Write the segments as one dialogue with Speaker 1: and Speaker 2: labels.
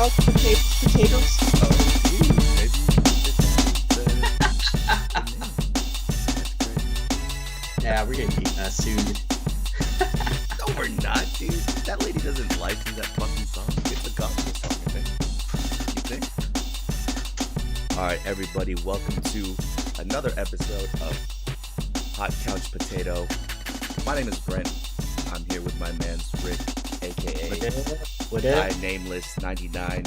Speaker 1: couch potatoes.
Speaker 2: Oh, dude, maybe the name. That's great.
Speaker 3: Yeah, we're gonna get sued.
Speaker 2: No, we're not, dude. That lady doesn't license that fucking song. It's a gospel song, I think. You think? All right, everybody, welcome to another episode of Hot Couch Potato. My name is Brent. I'm here with my man Rick, aka Guy Nameless 99.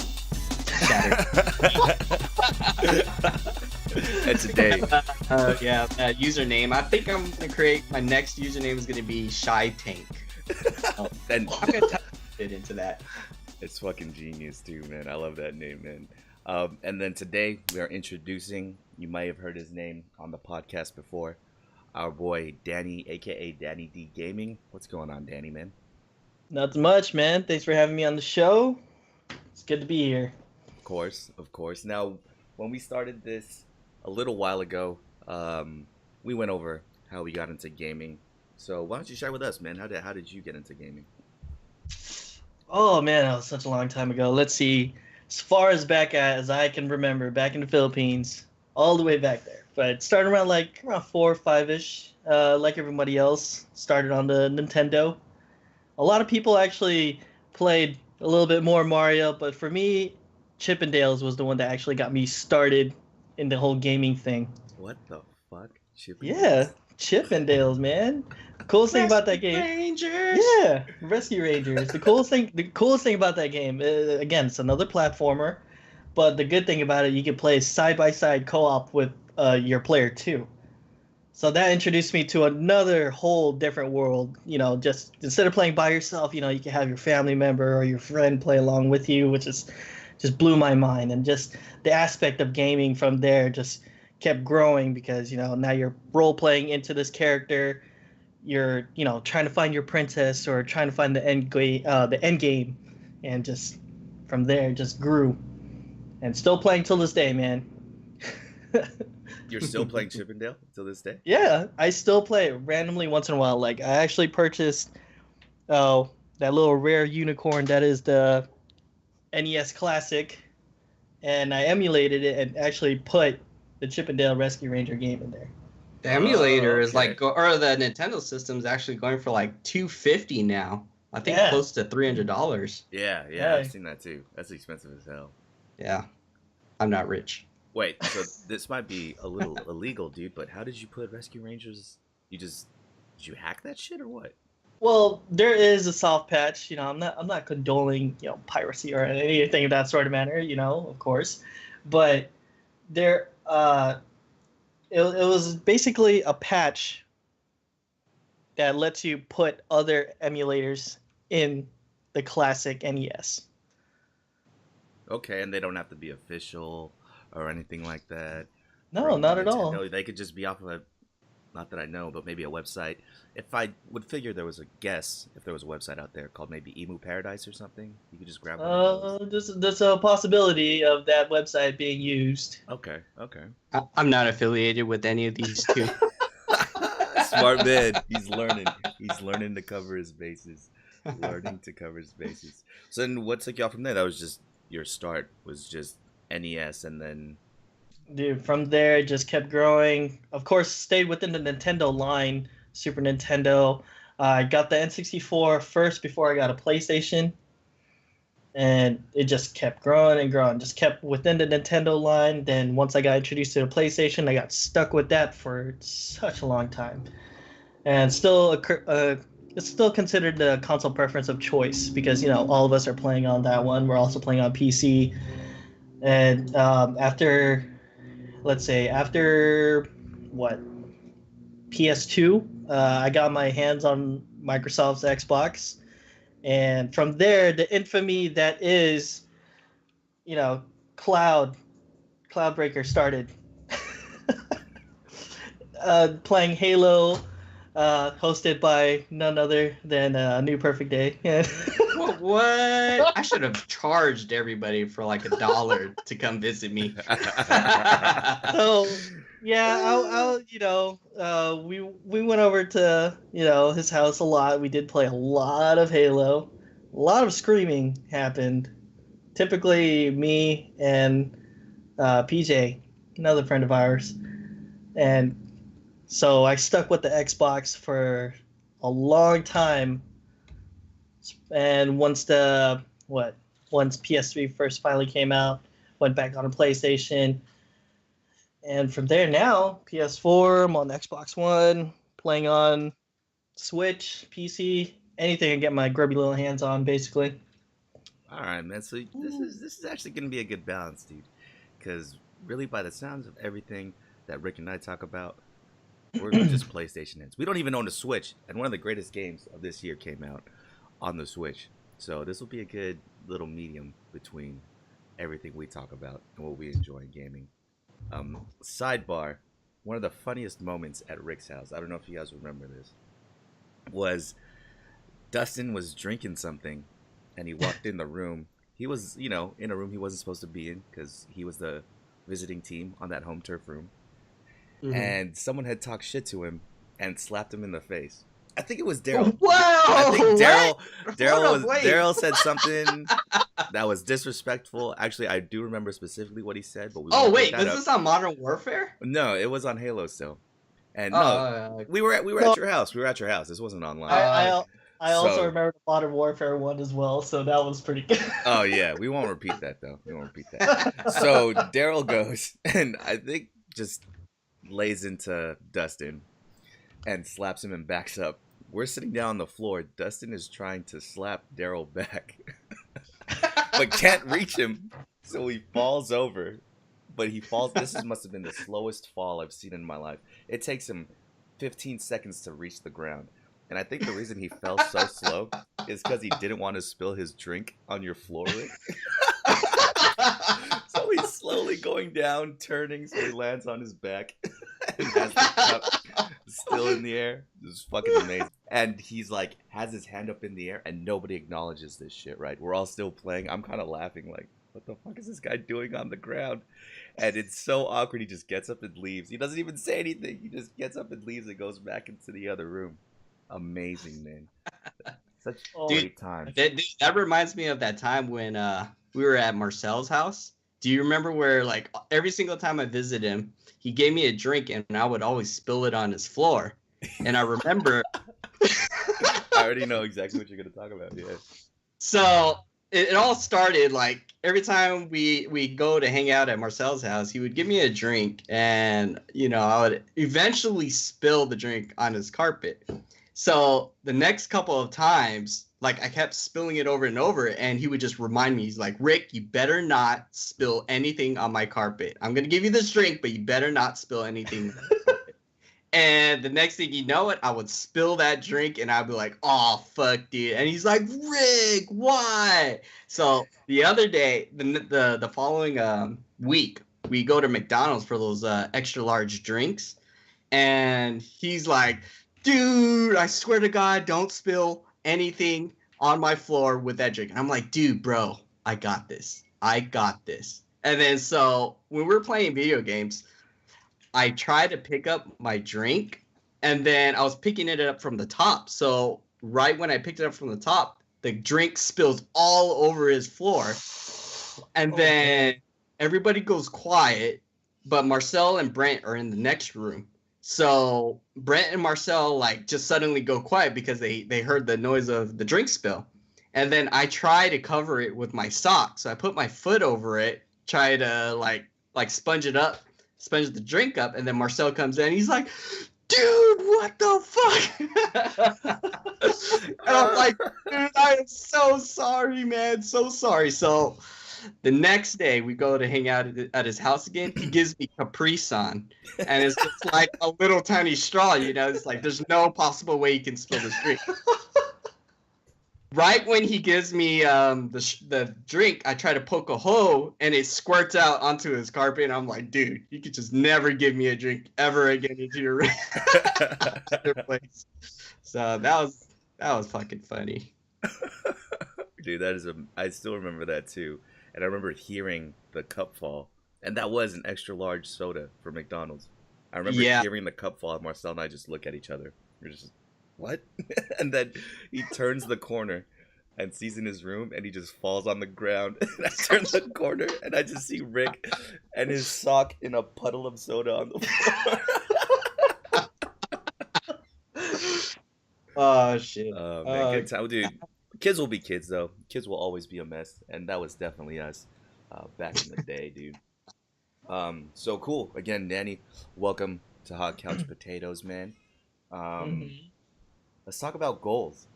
Speaker 2: And today,
Speaker 3: username. I think I'm gonna create my next username is gonna be Shy Tank.
Speaker 2: and
Speaker 3: I'm gonna type it into that.
Speaker 2: it's fucking genius too, man. I love that name, man. And then today we are introducing. You might have heard his name on the podcast before. Our boy Danny, aka Danny D Gaming. What's going on, Danny, man?
Speaker 1: Not much, man. Thanks for having me on the show. It's good to be here.
Speaker 2: Of course. Now, when we started this a little while ago, we went over how we got into gaming. So why don't you share with us, man? How did you get into gaming?
Speaker 1: Oh man, that was such a long time ago. Let's see. As far as back as I can remember, back in the Philippines, all the way back there. But started around 4 or 5-ish, like everybody else. Started on the Nintendo. A lot of people actually played a little bit more Mario, but for me, Chippendales was the one that actually got me started in the whole gaming thing.
Speaker 2: What the fuck?
Speaker 1: Yeah, Chippendales, man. The coolest thing about that game.
Speaker 3: Rangers.
Speaker 1: Yeah, Rescue Rangers. The coolest thing about that game. Again, it's another platformer, but the good thing about it, you can play side by side co-op with your player too. So that introduced me to another whole different world. You know, just instead of playing by yourself, you know, you can have your family member or your friend play along with you, which is just blew my mind. And just the aspect of gaming from there just kept growing because, you know, now you're role playing into this character. You're, you know, trying to find your princess or trying to find the end game, and just from there just grew. And still playing till this day, man.
Speaker 2: You're still playing Chippendale till this day?
Speaker 1: Yeah, I still play it randomly once in a while. Like, I actually purchased that little rare unicorn that is the NES Classic, and I emulated it and actually put the Chippendale Rescue Ranger game in there.
Speaker 3: The emulator is
Speaker 2: okay.
Speaker 3: or the Nintendo system's actually going for like $250 now. I think
Speaker 1: Yeah.
Speaker 3: close to $300.
Speaker 2: Yeah,
Speaker 1: Yeah.
Speaker 2: I've seen that too. That's expensive as hell.
Speaker 3: Yeah, I'm not rich.
Speaker 2: Wait, so this might be a little illegal, dude, but how did you put Rescue Rangers? Did you hack that shit or what?
Speaker 1: Well, there is a soft patch. You know, I'm not condoning, you know, piracy or anything of that sort of manner. You know, of course, but there it was basically a patch that lets you put other emulators in the classic NES.
Speaker 2: Okay, and they don't have to be official or anything like that.
Speaker 1: No,
Speaker 2: from
Speaker 1: not at all.
Speaker 2: Nintendo. They could just be off of a, not that I know, but maybe a website. If I would figure there was a guess, if there was a website out there called maybe Emu Paradise or something, you could just grab one of those.
Speaker 1: There's a possibility of that website being used.
Speaker 2: Okay.
Speaker 3: I'm not affiliated with any of these two.
Speaker 2: Smart man. He's learning to cover his bases. So then what took y'all from there? That was just your start, was just NES, and then
Speaker 1: Dude, from there it just kept growing. Of course, stayed within the Nintendo line, Super Nintendo. I got the N64 first before I got a PlayStation. And it just kept growing and growing. Just kept within the Nintendo line. Then once I got introduced to the PlayStation, I got stuck with that for such a long time. And still, it's still considered the console preference of choice because, you know, all of us are playing on that one. We're also playing on PC. And after what, PS2, I got my hands on Microsoft's Xbox, and from there, the infamy that is, you know, Cloudbreaker started. Playing Halo, hosted by none other than New Perfect Day.
Speaker 3: What? I should have charged everybody for like $1 to come visit me.
Speaker 1: So yeah, we went over to, you know, his house a lot. We did play a lot of Halo. A lot of screaming happened typically me and PJ, another friend of ours, and so I stuck with the Xbox for a long time. And once PS3 first finally came out, went back on a PlayStation, and from there now PS4, I'm on Xbox One, playing on Switch, PC, anything I get my grubby little hands on, basically.
Speaker 2: All right, man. So this is actually gonna be a good balance, dude. Because really, by the sounds of everything that Rick and I talk about, we're just PlayStation heads. We don't even own a Switch, and one of the greatest games of this year came out on the Switch. So this will be a good little medium between everything we talk about and what we enjoy in gaming. Sidebar: one of the funniest moments at Rick's house, I don't know if you guys remember this, was Dustin was drinking something, and he walked in the room. He was, in a room he wasn't supposed to be in because he was the visiting team on that home turf room. Mm-hmm. And someone had talked shit to him and slapped him in the face. I think it was Daryl.
Speaker 3: Whoa!
Speaker 2: I think
Speaker 3: Daryl
Speaker 2: Daryl said something that was disrespectful. Actually, I do remember specifically what he said, but
Speaker 3: was this on Modern Warfare?
Speaker 2: No, it was on Halo still. And we were at your house. We were at your house. This wasn't online.
Speaker 1: I also remember the Modern Warfare one as well, so that was pretty good.
Speaker 2: Oh yeah, we won't repeat that though. So Daryl goes and I think just lays into Dustin and slaps him and backs up. We're sitting down on the floor. Dustin is trying to slap Daryl back, but can't reach him, so he falls over. But he falls. This must have been the slowest fall I've seen in my life. It takes him 15 seconds to reach the ground. And I think the reason he fell so slow is because he didn't want to spill his drink on your floor, Rick. So he's slowly going down, turning, so he lands on his back and has the cup still in the air. This is fucking amazing. And he's like, has his hand up in the air, and nobody acknowledges this shit, right? We're all still playing. I'm kind of laughing like, what the fuck is this guy doing on the ground? And it's so awkward. He just gets up and leaves. He doesn't even say anything. He just gets up and leaves and goes back into the other room. Amazing, man. Such great time.
Speaker 3: That reminds me of that time when we were at Marcel's house. Do you remember where, like, every single time I visited him, he gave me a drink and I would always spill it on his floor? And I remember...
Speaker 2: I already know exactly what you're going to talk about, yeah.
Speaker 3: So it all started, like, every time we go to hang out at Marcel's house, he would give me a drink and, I would eventually spill the drink on his carpet. So the next couple of times, like, I kept spilling it over and over, and he would just remind me, he's like, Rick, you better not spill anything on my carpet. I'm going to give you this drink, but you better not spill anything on my carpet. And the next thing you know it, I would spill that drink, and I'd be like, oh, fuck, dude. And he's like, Rick, why? So the other day, the following week, we go to McDonald's for those extra large drinks, and he's like, dude, I swear to God, don't spill anything on my floor with that drink. And I'm like, dude, bro, I got this. And then so when we're playing video games, I try to pick up my drink, and then I was picking it up from the top. So right when I picked it up from the top, the drink spills all over his floor. And then everybody goes quiet, but Marcel and Brent are in the next room. So Brent and Marcel like just suddenly go quiet because they heard the noise of the drink spill. And then I try to cover it with my sock. So I put my foot over it, try to like sponge the drink up, and then Marcel comes in, he's like, dude, what the fuck? And I'm like, dude, I am so sorry, man, so sorry. So the next day we go to hang out at his house again. He gives me Capri Sun, and it's just like a little tiny straw, it's like there's no possible way you can spill this drink. Right when he gives me the drink, I try to poke a hole, and it squirts out onto his carpet. And I'm like, dude, you could just never give me a drink ever again into your place. So that was fucking funny.
Speaker 2: Dude, I still remember that too. And I remember hearing the cup fall, and that was an extra large soda for McDonald's. I remember hearing the cup fall, and Marcel and I just look at each other. We're just, what? And then he turns the corner, and sees in his room, and he just falls on the ground. And I turn the corner, and I just see Rick and his sock in a puddle of soda on the floor.
Speaker 3: Oh shit.
Speaker 2: Man, good time, dude. Kids will be kids, though. Kids will always be a mess, and that was definitely us back in the day, dude. So cool. Again, Danny, welcome to Hot Couch Potatoes, man. Let's talk about goals.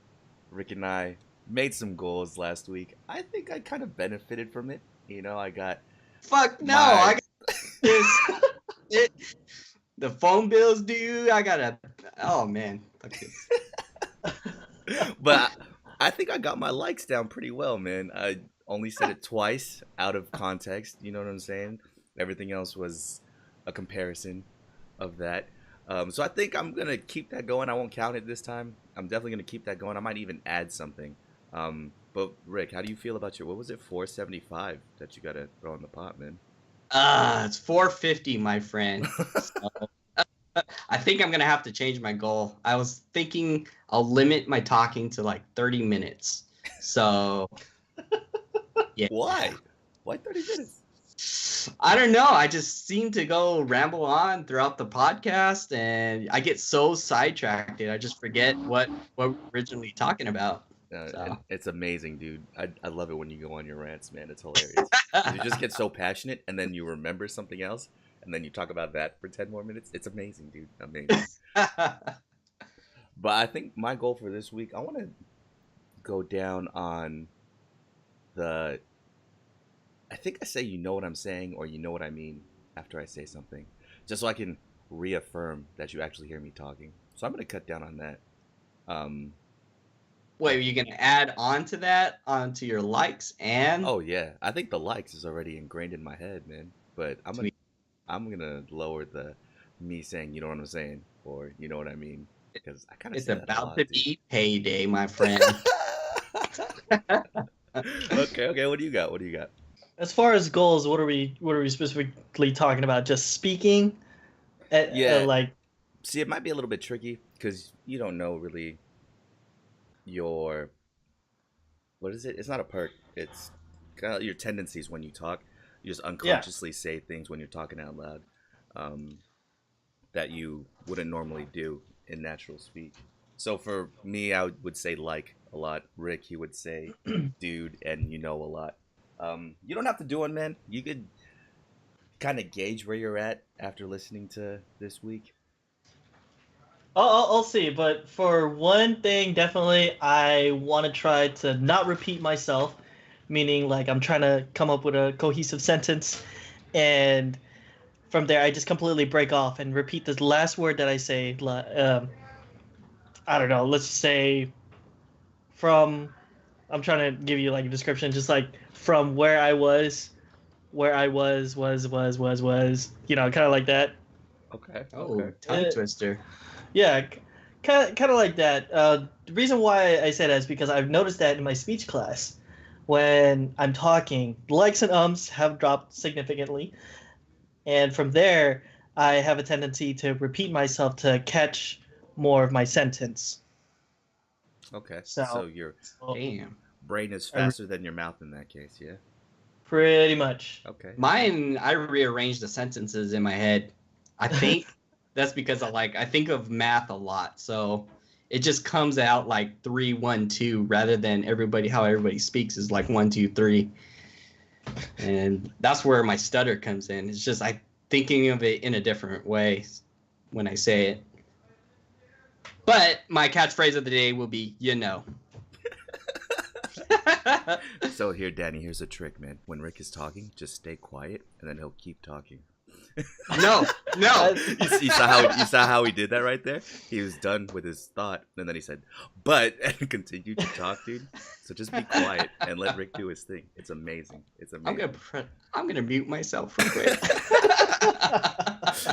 Speaker 2: Rick and I made some goals last week. I think I kind of benefited from it. You know, I got
Speaker 3: Fuck no! I got this. The phone bills due. I gotta. Oh man. Fuck this.
Speaker 2: But I think I got my likes down pretty well, man. I only said it twice out of context. You know what I'm saying? Everything else was a comparison of that. So I think I'm going to keep that going. I won't count it this time. I'm definitely going to keep that going. I might even add something. But Rick, how do you feel about what was it, 475 that you got to throw in the pot, man?
Speaker 3: It's 450, my friend. So, I think I'm going to have to change my goal. I was thinking I'll limit my talking to like 30 minutes. So, yeah.
Speaker 2: Why? Why 30 minutes?
Speaker 3: I don't know. I just seem to go ramble on throughout the podcast, and I get so sidetracked. I just forget what we're originally talking about. So.
Speaker 2: It's amazing, dude. I love it when you go on your rants, man. It's hilarious. You just get so passionate, and then you remember something else, and then you talk about that for 10 more minutes. It's amazing, dude. Amazing. But I think my goal for this week, I want to go down on the... I think I say you know what I'm saying or you know what I mean after I say something. Just so I can reaffirm that you actually hear me talking. So I'm going to cut down on that.
Speaker 3: Wait, are you going to add on to that, onto your likes and...
Speaker 2: Oh, yeah. I think the likes is already ingrained in my head, man. But I'm gonna lower the me saying you know what I'm saying or you know what I mean. Because I kind of
Speaker 3: It's about to be payday, my friend.
Speaker 2: Okay. What do you got?
Speaker 1: As far as goals, what are we specifically talking about? Just speaking?
Speaker 2: See, it might be a little bit tricky because you don't know really your... What is it? It's not a perk. It's kind of your tendencies when you talk. You just unconsciously say things when you're talking out loud that you wouldn't normally do in natural speech. So for me, I would say like a lot. Rick, he would say dude and you know a lot. You don't have to do one, man. You could kind of gauge where you're at after listening to this week.
Speaker 1: I'll see, but for one thing, definitely, I want to try to not repeat myself, meaning like I'm trying to come up with a cohesive sentence, and from there I just completely break off and repeat this last word that I say. I don't know. Let's say I'm trying to give you like a description, just like from where I was, you know, kind of like that.
Speaker 2: Okay.
Speaker 3: Oh, tongue twister.
Speaker 1: Yeah, kind of like that. The reason why I say that is because I've noticed that in my speech class, when I'm talking, likes and ums have dropped significantly, and from there, I have a tendency to repeat myself to catch more of my sentence.
Speaker 2: Okay. So your brain is faster than your mouth in that case, yeah?
Speaker 1: Pretty much.
Speaker 2: Okay.
Speaker 3: Mine, I rearrange the sentences in my head. I think that's because I think of math a lot. So it just comes out like 3, 1, 2 rather than how everybody speaks is like 1, 2, 3. And that's where my stutter comes in. It's just I thinking of it in a different way when I say it. But my catchphrase of the day will be, you know.
Speaker 2: So here, Danny, here's a trick, man. When Rick is talking, just stay quiet, and then he'll keep talking.
Speaker 3: No.
Speaker 2: You saw how he did that right there? He was done with his thought, and then he said, but, and continued to talk, dude. So just be quiet and let Rick do his thing. It's amazing.
Speaker 3: I'm gonna mute myself real quick.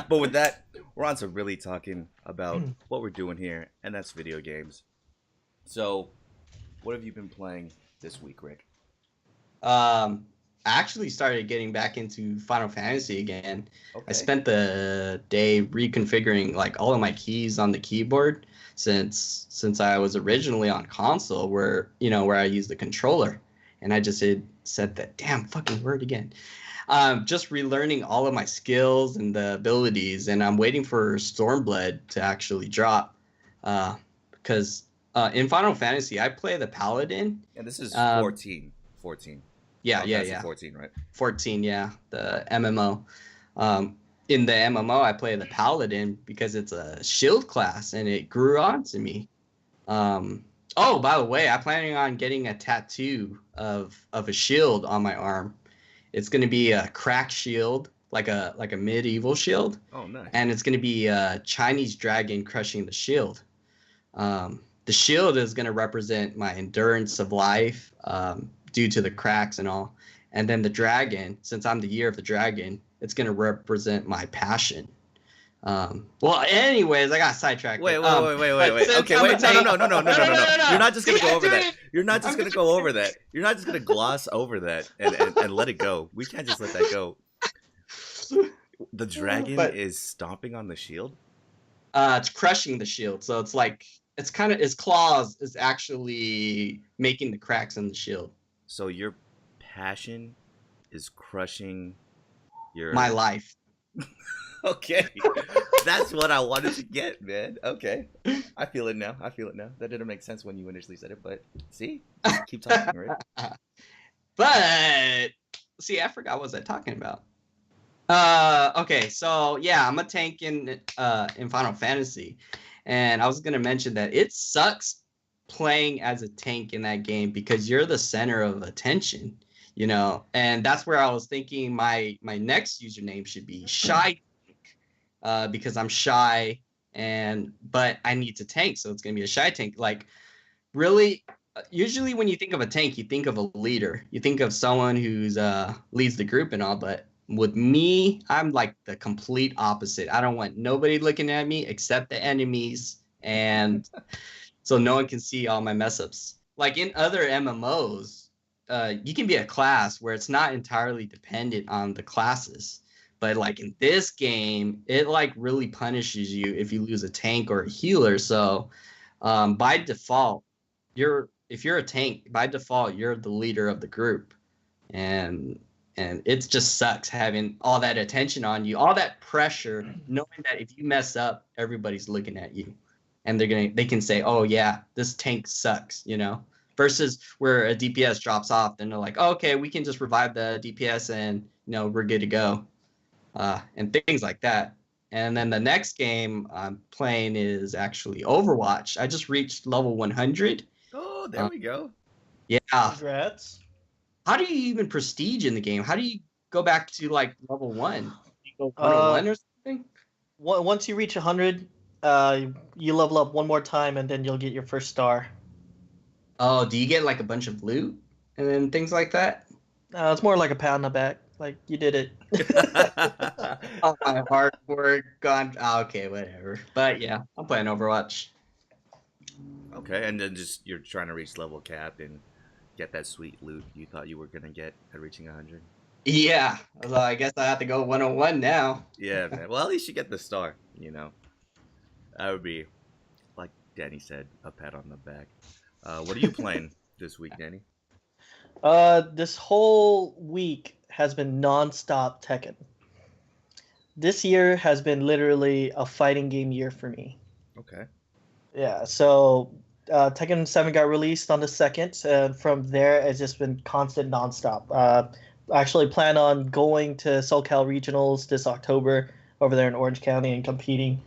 Speaker 2: But with that, we're on to really talking about what we're doing here, and that's video games. So, what have you been playing this week, Rick?
Speaker 3: actually started getting back into Final Fantasy again.
Speaker 2: Okay.
Speaker 3: I spent the day reconfiguring like all of my keys on the keyboard since I was originally on console where I use the controller, and I just said that damn fucking word again. Just relearning all of my skills and the abilities, and I'm waiting for Stormblood to actually drop, because in Final Fantasy I play the Paladin.
Speaker 2: And this is 14. 14.
Speaker 3: Yeah,
Speaker 2: Oh,
Speaker 3: yeah.
Speaker 2: 14, right?
Speaker 3: 14, yeah, the MMO. In the MMO, I play the Paladin because it's a shield class, and it grew on to me. Oh, by the way, I'm planning on getting a tattoo of a shield on my arm. It's going to be a crack shield, like a medieval shield.
Speaker 2: Oh, nice. And
Speaker 3: it's going to be a Chinese dragon crushing the shield. The shield is going to represent my endurance of life, due to the cracks and all. And then the dragon, since I'm the year of the dragon, it's going to represent my passion. Well, anyways, I got sidetracked.
Speaker 2: Wait. Okay, wait. No. You're not just going to go over that. You're not just going to go over that. You're not just going to gloss over that and let it go. We can't just let that go. The dragon is stomping on the shield?
Speaker 3: It's crushing the shield. So it's like, it's kind of, its claws is actually making the cracks in the shield.
Speaker 2: So your passion is crushing
Speaker 3: my life.
Speaker 2: Okay. That's what I wanted to get, man. Okay. I feel it now. That didn't make sense when you initially said it, but see? Keep talking, right?
Speaker 3: But see, I forgot what I was talking about. Okay, so yeah, I'm a tank in Final Fantasy. And I was gonna mention that it sucks playing as a tank in that game because you're the center of attention, and that's where I was thinking my next username should be Shy Tank, because I'm shy but I need to tank, so it's gonna be a Shy Tank. Like, really, usually when you think of a tank, you think of a leader, you think of someone who's leads the group and all, but with me, I'm like the complete opposite. I don't want nobody looking at me except the enemies, and so no one can see all my mess ups. Like in other MMOs, you can be a class where it's not entirely dependent on the classes. But like in this game, it like really punishes you if you lose a tank or a healer. So by default, if you're a tank, by default, you're the leader of the group. And it just sucks having all that attention on you, all that pressure, knowing that if you mess up, everybody's looking at you. And they can say, oh yeah, this tank sucks, versus where a DPS drops off, then they're like, oh, okay, we can just revive the DPS and we're good to go, and things like that. And then the next game I'm playing is actually Overwatch. I just reached level 100.
Speaker 2: Oh, there we go.
Speaker 3: Yeah.
Speaker 1: Congrats.
Speaker 3: How do you even prestige in the game? How do you go back to like level 1? You go 101 or something?
Speaker 1: Once you reach 100, you level up one more time, and then you'll get your first star.
Speaker 3: Oh, do you get like a bunch of loot and then things like that?
Speaker 1: It's more like a pat on the back. Like, you did it.
Speaker 3: All my hard work gone. Okay, whatever. But yeah, I'm playing Overwatch.
Speaker 2: Okay, and then just you're trying to reach level cap and get that sweet loot you thought you were gonna get at reaching 100.
Speaker 3: Yeah, so I guess I have to go 101 now.
Speaker 2: Yeah, man. Well, at least you get the star. That would be, like Danny said, a pat on the back. What are you playing this week, Danny?
Speaker 1: This whole week has been non-stop Tekken. This year has been literally a fighting game year for me.
Speaker 2: Okay.
Speaker 1: Yeah, so Tekken 7 got released on the 2nd, and from there it's just been constant non-stop. I actually plan on going to SoCal Regionals this October over there in Orange County and competing.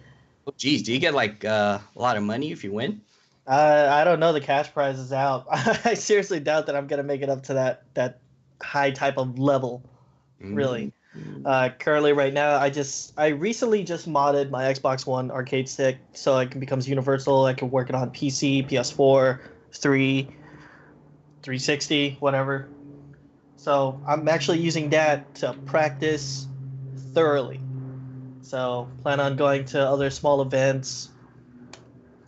Speaker 3: Oh, geez, do you get like a lot of money if you win?
Speaker 1: I don't know. The cash prize is out. I seriously doubt that I'm going to make it up to that high type of level, really. Currently, right now, I recently just modded my Xbox One arcade stick so it becomes universal. I can work it on PC, PS4, 360, whatever. So I'm actually using that to practice thoroughly. So plan on going to other small events,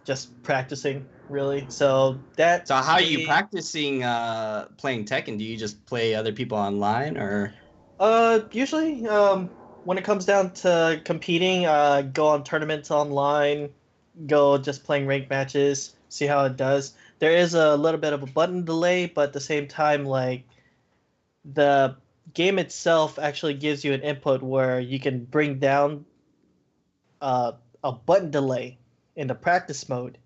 Speaker 1: just practicing. really. So that.
Speaker 3: So how are you practicing playing Tekken? Do you just play other people online or?
Speaker 1: Usually, when it comes down to competing, go on tournaments online, go just playing ranked matches, see how it does. There is a little bit of a button delay, but at the same time, like the game itself actually gives you an input where you can bring down uh, a button delay in the practice mode,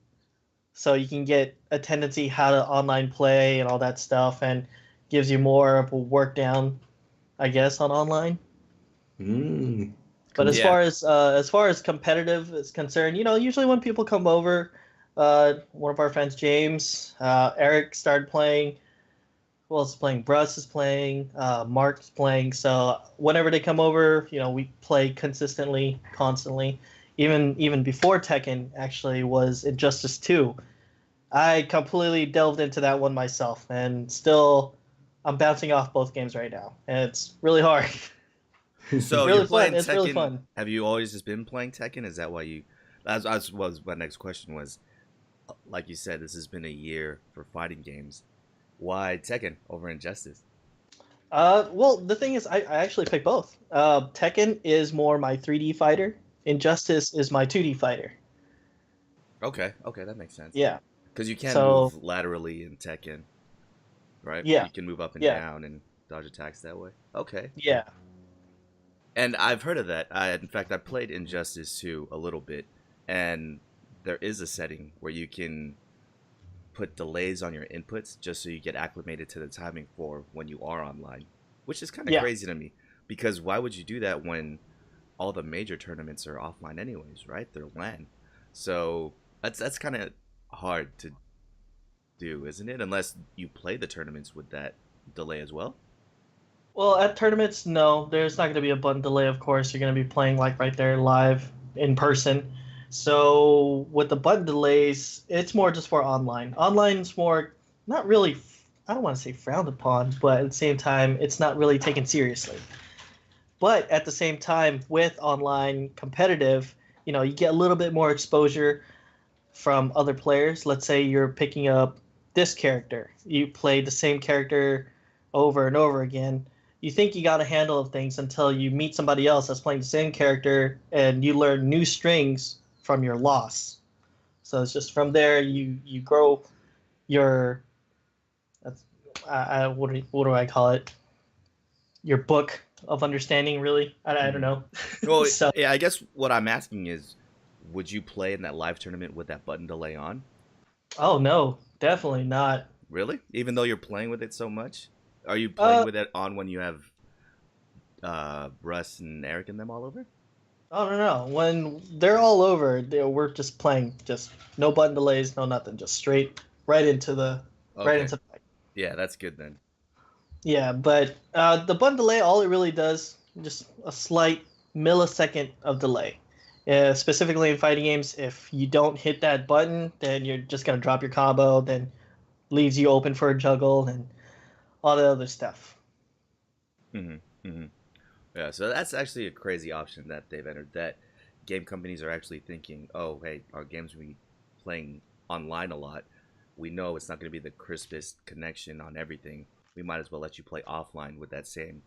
Speaker 1: so you can get a tendency how to online play and all that stuff, and gives you more of a work down, I guess, on online.
Speaker 3: Mm.
Speaker 1: But
Speaker 2: Yeah.
Speaker 1: as far as competitive is concerned, usually when people come over, one of our friends, James, Eric started playing. Who else is playing? Bruss is playing. Mark's playing. So whenever they come over, we play consistently, constantly. Even before Tekken actually was Injustice 2. I completely delved into that one myself, and still, I'm bouncing off both games right now, and it's really hard.
Speaker 2: So
Speaker 1: Really
Speaker 2: you're
Speaker 1: fun.
Speaker 2: playing
Speaker 1: It's really
Speaker 2: Tekken.
Speaker 1: fun.
Speaker 2: Have you always just been playing Tekken? Is that why you? That's was my next question was. Like you said, this has been a year for fighting games. Why Tekken over Injustice?
Speaker 1: Well, the thing is, I actually picked both. Tekken is more my 3D fighter. Injustice is my 2D fighter.
Speaker 2: Okay, okay, that makes sense.
Speaker 1: Yeah.
Speaker 2: Because you can
Speaker 1: So,
Speaker 2: move laterally in Tekken, right?
Speaker 1: yeah,
Speaker 2: You can move up and
Speaker 1: yeah,
Speaker 2: down and dodge attacks that way. Okay.
Speaker 1: yeah.
Speaker 2: And I've heard of that. In fact, I played Injustice 2 a little bit, and there is a setting where you can put delays on your inputs just so you get acclimated to the timing for when you are online, which is kind of
Speaker 1: Yeah.
Speaker 2: crazy to me. Because why would you do that when all the major tournaments are offline anyways, right? They're LAN. So that's kind of hard to do, isn't it? Unless you play the tournaments with that delay as well.
Speaker 1: Well, at tournaments, no, there's not going to be a button delay, of course. You're going to be playing like right there live in person. So with the button delays, it's more just for online. Online's more not really, I don't want to say frowned upon, but at the same time, it's not really taken seriously. But at the same time, with online competitive, you get a little bit more exposure from other players. Let's say you're picking up this character. You play the same character over and over again. You think you got a handle of things until you meet somebody else that's playing the same character and you learn new strings from your loss. So it's just from there you grow your that's what do I call it? Your book of understanding, really. I don't
Speaker 2: Hmm.
Speaker 1: know.
Speaker 2: Well,
Speaker 1: So
Speaker 2: yeah, I guess what I'm asking is, would you play in that live tournament with that button delay on?
Speaker 1: oh no, definitely not.
Speaker 2: Really? Even though you're playing with it so much? Are you playing
Speaker 1: Uh
Speaker 2: with it on when you have Russ and Eric and them all over?
Speaker 1: I don't know. When they're all over, we're just playing, just no button delays, no nothing, just straight right into the right
Speaker 2: Okay.
Speaker 1: into the fight.
Speaker 2: Yeah, that's good then.
Speaker 1: Yeah, but the button delay, all it really does, just a slight millisecond of delay. Specifically in fighting games, if you don't hit that button, then you're just gonna drop your combo, then leaves you open for a juggle and all the other stuff.
Speaker 2: Hmm. Hmm. Yeah, so that's actually a crazy option that they've entered. That game companies are actually thinking, oh, hey, our games we playing online a lot. We know it's not going to be the crispest connection on everything. We might as well let you play offline with that same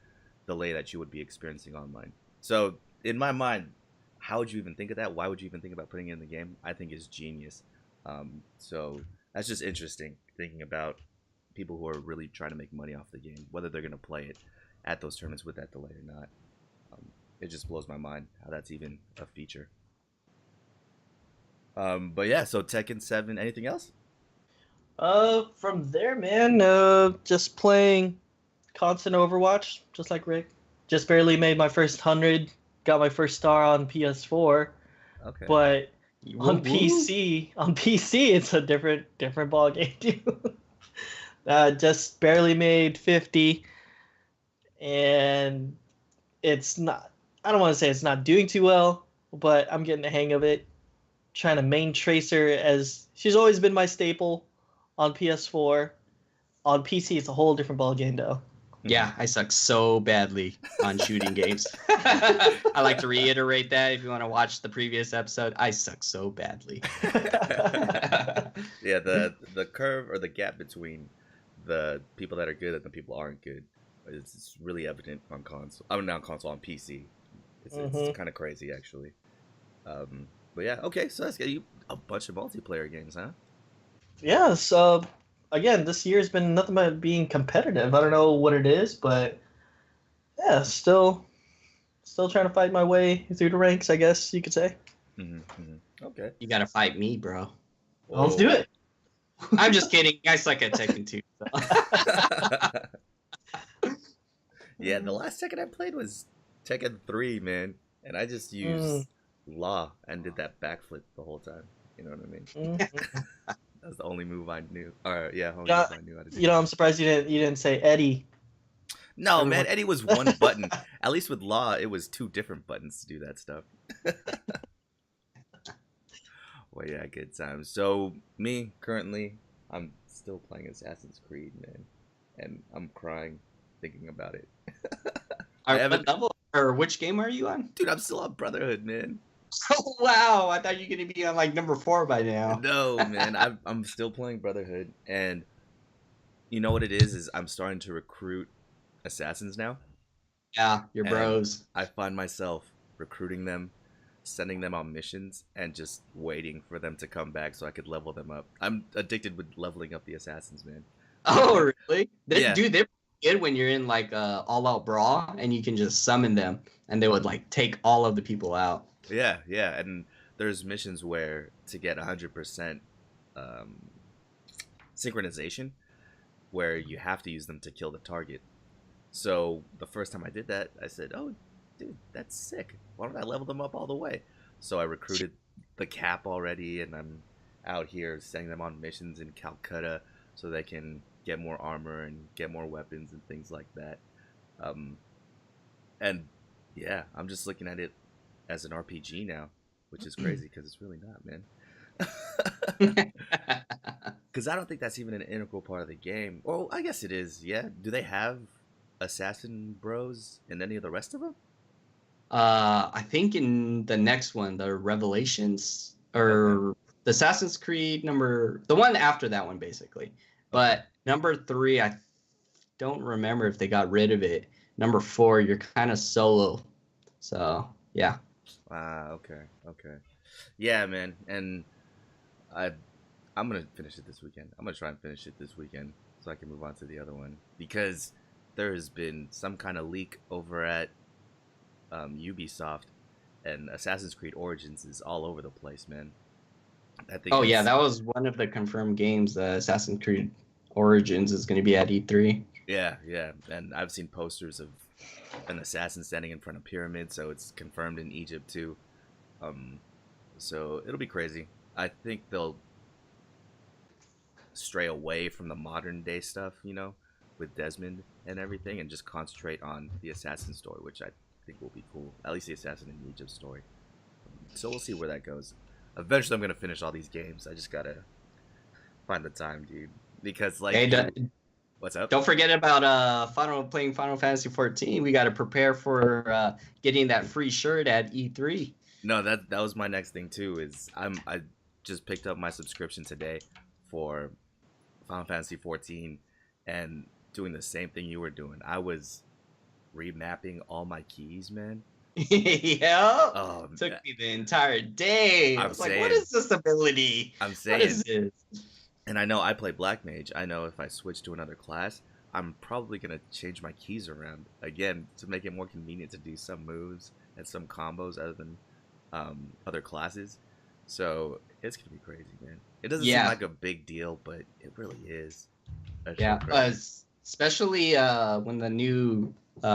Speaker 2: delay that you would be experiencing online. So in my mind, how would you even think of that? Why would you even think about putting it in the game? I think is genius. So that's just interesting thinking about people who are really trying to make money off the game, whether they're going to play it at those tournaments with that delay or not. Um, it just blows my mind how that's even a feature. But yeah, so Tekken 7. Anything else?
Speaker 1: From there, man, just playing constant Overwatch, just like Rick. Just barely made my first 100, got my first star on PS4,
Speaker 2: Okay.
Speaker 1: but
Speaker 3: Woo
Speaker 1: on
Speaker 3: woo.
Speaker 1: PC, it's a different ball game too. Just barely made 50, and it's not. I don't want to say it's not doing too well, but I'm getting the hang of it. Trying to main Tracer, as she's always been my staple on PS4. On PC, it's a whole different ball game though.
Speaker 3: Yeah, I suck so badly on shooting games. I like to reiterate that if you want to watch the previous episode. I suck so badly.
Speaker 2: Yeah, the curve or the gap between the people that are good and the people aren't good is really evident on console. I mean, not on console, on PC. It's kind of crazy actually. But yeah, okay, so that's got you a bunch of multiplayer games, huh?
Speaker 1: Yeah, so again, this year's been nothing but being competitive. I don't know what it is, but yeah, still trying to fight my way through the ranks, I guess you could say.
Speaker 2: Okay.
Speaker 3: You gotta fight me, bro.
Speaker 1: Well, let's do it.
Speaker 3: I'm just kidding. I suck at Tekken 2. So.
Speaker 2: Yeah, the last Tekken I played was Tekken 3, man, and I just used Law and did that backflip the whole time. You know what I mean? That's the only move I knew. Or yeah, only move I knew how to do.
Speaker 1: You know, I'm surprised you didn't say Eddie.
Speaker 2: No, everyone... man, Eddie was one button. At least with Law, it was 2 different buttons to do that stuff. Well, yeah, good times. So me currently, I'm still playing Assassin's Creed, man, and I'm crying thinking about it.
Speaker 3: What level or which game are you on?
Speaker 2: Dude, I'm still on Brotherhood, man.
Speaker 3: Oh wow! I thought you were gonna be on like number 4 by now.
Speaker 2: No, man, I'm still playing Brotherhood, and you know what it is I'm starting to recruit assassins now.
Speaker 3: Yeah, your bros.
Speaker 2: I find myself recruiting them, sending them on missions, and just waiting for them to come back so I could level them up. I'm addicted with leveling up the assassins, man.
Speaker 3: Oh, really?
Speaker 2: Yeah.
Speaker 3: Dude, they're good when you're in like a all-out brawl and you can just summon them and they would like take all of the people out.
Speaker 2: Yeah, and there's missions where to get 100% synchronization, where you have to use them to kill the target. So the first time I did that, I said, "Oh, dude, that's sick. Why don't I level them up all the way?" So I recruited the Cap already, and I'm out here sending them on missions in Calcutta so they can get more armor and get more weapons and things like that. And yeah, I'm just looking at it as an RPG now, which is crazy because it's really not, man. Because I don't think that's even an integral part of the game. Well, I guess it is. Yeah. Do they have assassin bros in any of the rest of them?
Speaker 3: I think in the next one, the Revelations or the Assassin's Creed the one after that one, basically. But number 3, I don't remember if they got rid of it. Number 4, you're kind of solo. So yeah.
Speaker 2: Okay. Yeah, man, and I'm gonna finish it this weekend. I'm gonna try and finish it this weekend so I can move on to the other one because there has been some kind of leak over at Ubisoft, and Assassin's Creed Origins is all over the place, man. I think.
Speaker 3: Oh yeah, that was one of the confirmed games. Assassin's Creed Origins is going to be at E3.
Speaker 2: Yeah, and I've seen posters of an assassin standing in front of pyramids, so it's confirmed in Egypt too. So it'll be crazy. I think they'll stray away from the modern day stuff, you know, with Desmond and everything, and just concentrate on the assassin story, which I think will be cool. At least the assassin in Egypt story. So we'll see where that goes. Eventually, I'm gonna finish all these games. I just gotta find the time, dude. Because like,
Speaker 3: hey,
Speaker 2: what's up?
Speaker 3: Don't forget about playing Final Fantasy 14. We got to prepare for getting that free shirt at E3.
Speaker 2: No, that was my next thing too. Is I just picked up my subscription today for Final Fantasy 14 and doing the same thing you were doing. I was remapping all my keys, man.
Speaker 3: Yeah.
Speaker 2: Oh,
Speaker 3: took me the entire day. I was like, what is this ability?
Speaker 2: I'm saying.
Speaker 3: What is this?
Speaker 2: And I know I play Black Mage. I know if I switch to another class, I'm probably going to change my keys around again to make it more convenient to do some moves and some combos other than other classes. So it's going to be crazy, man. It doesn't seem like a big deal, but it really is.
Speaker 3: Especially when the new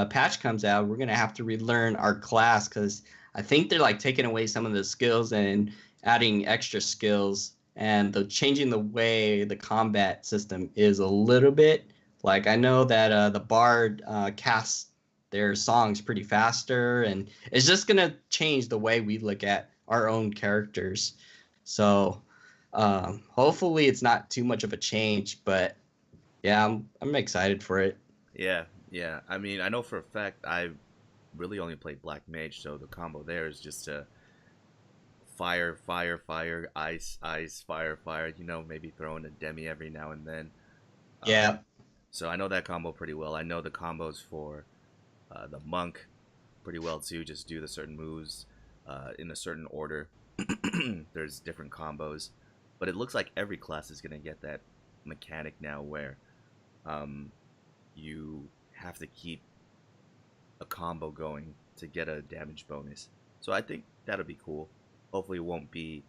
Speaker 3: patch comes out, we're going to have to relearn our class because I think they're like taking away some of the skills and adding extra skills. And changing the way the combat system is a little bit. Like, I know that the Bard casts their songs pretty faster, and it's just going to change the way we look at our own characters. So hopefully it's not too much of a change, but yeah, I'm excited for it.
Speaker 2: Yeah, Yeah, I mean, I know for a fact I really only played Black Mage, so the combo there is just to fire, fire, fire, ice, ice, fire, fire. Maybe throw in a demi every now and then.
Speaker 3: Yeah.
Speaker 2: So I know that combo pretty well. I know the combos for the monk pretty well too. Just do the certain moves in a certain order. There's different combos, but it looks like every class is gonna get that mechanic now where you have to keep a combo going to get a damage bonus. So I think that'll be cool. Hopefully, it won't be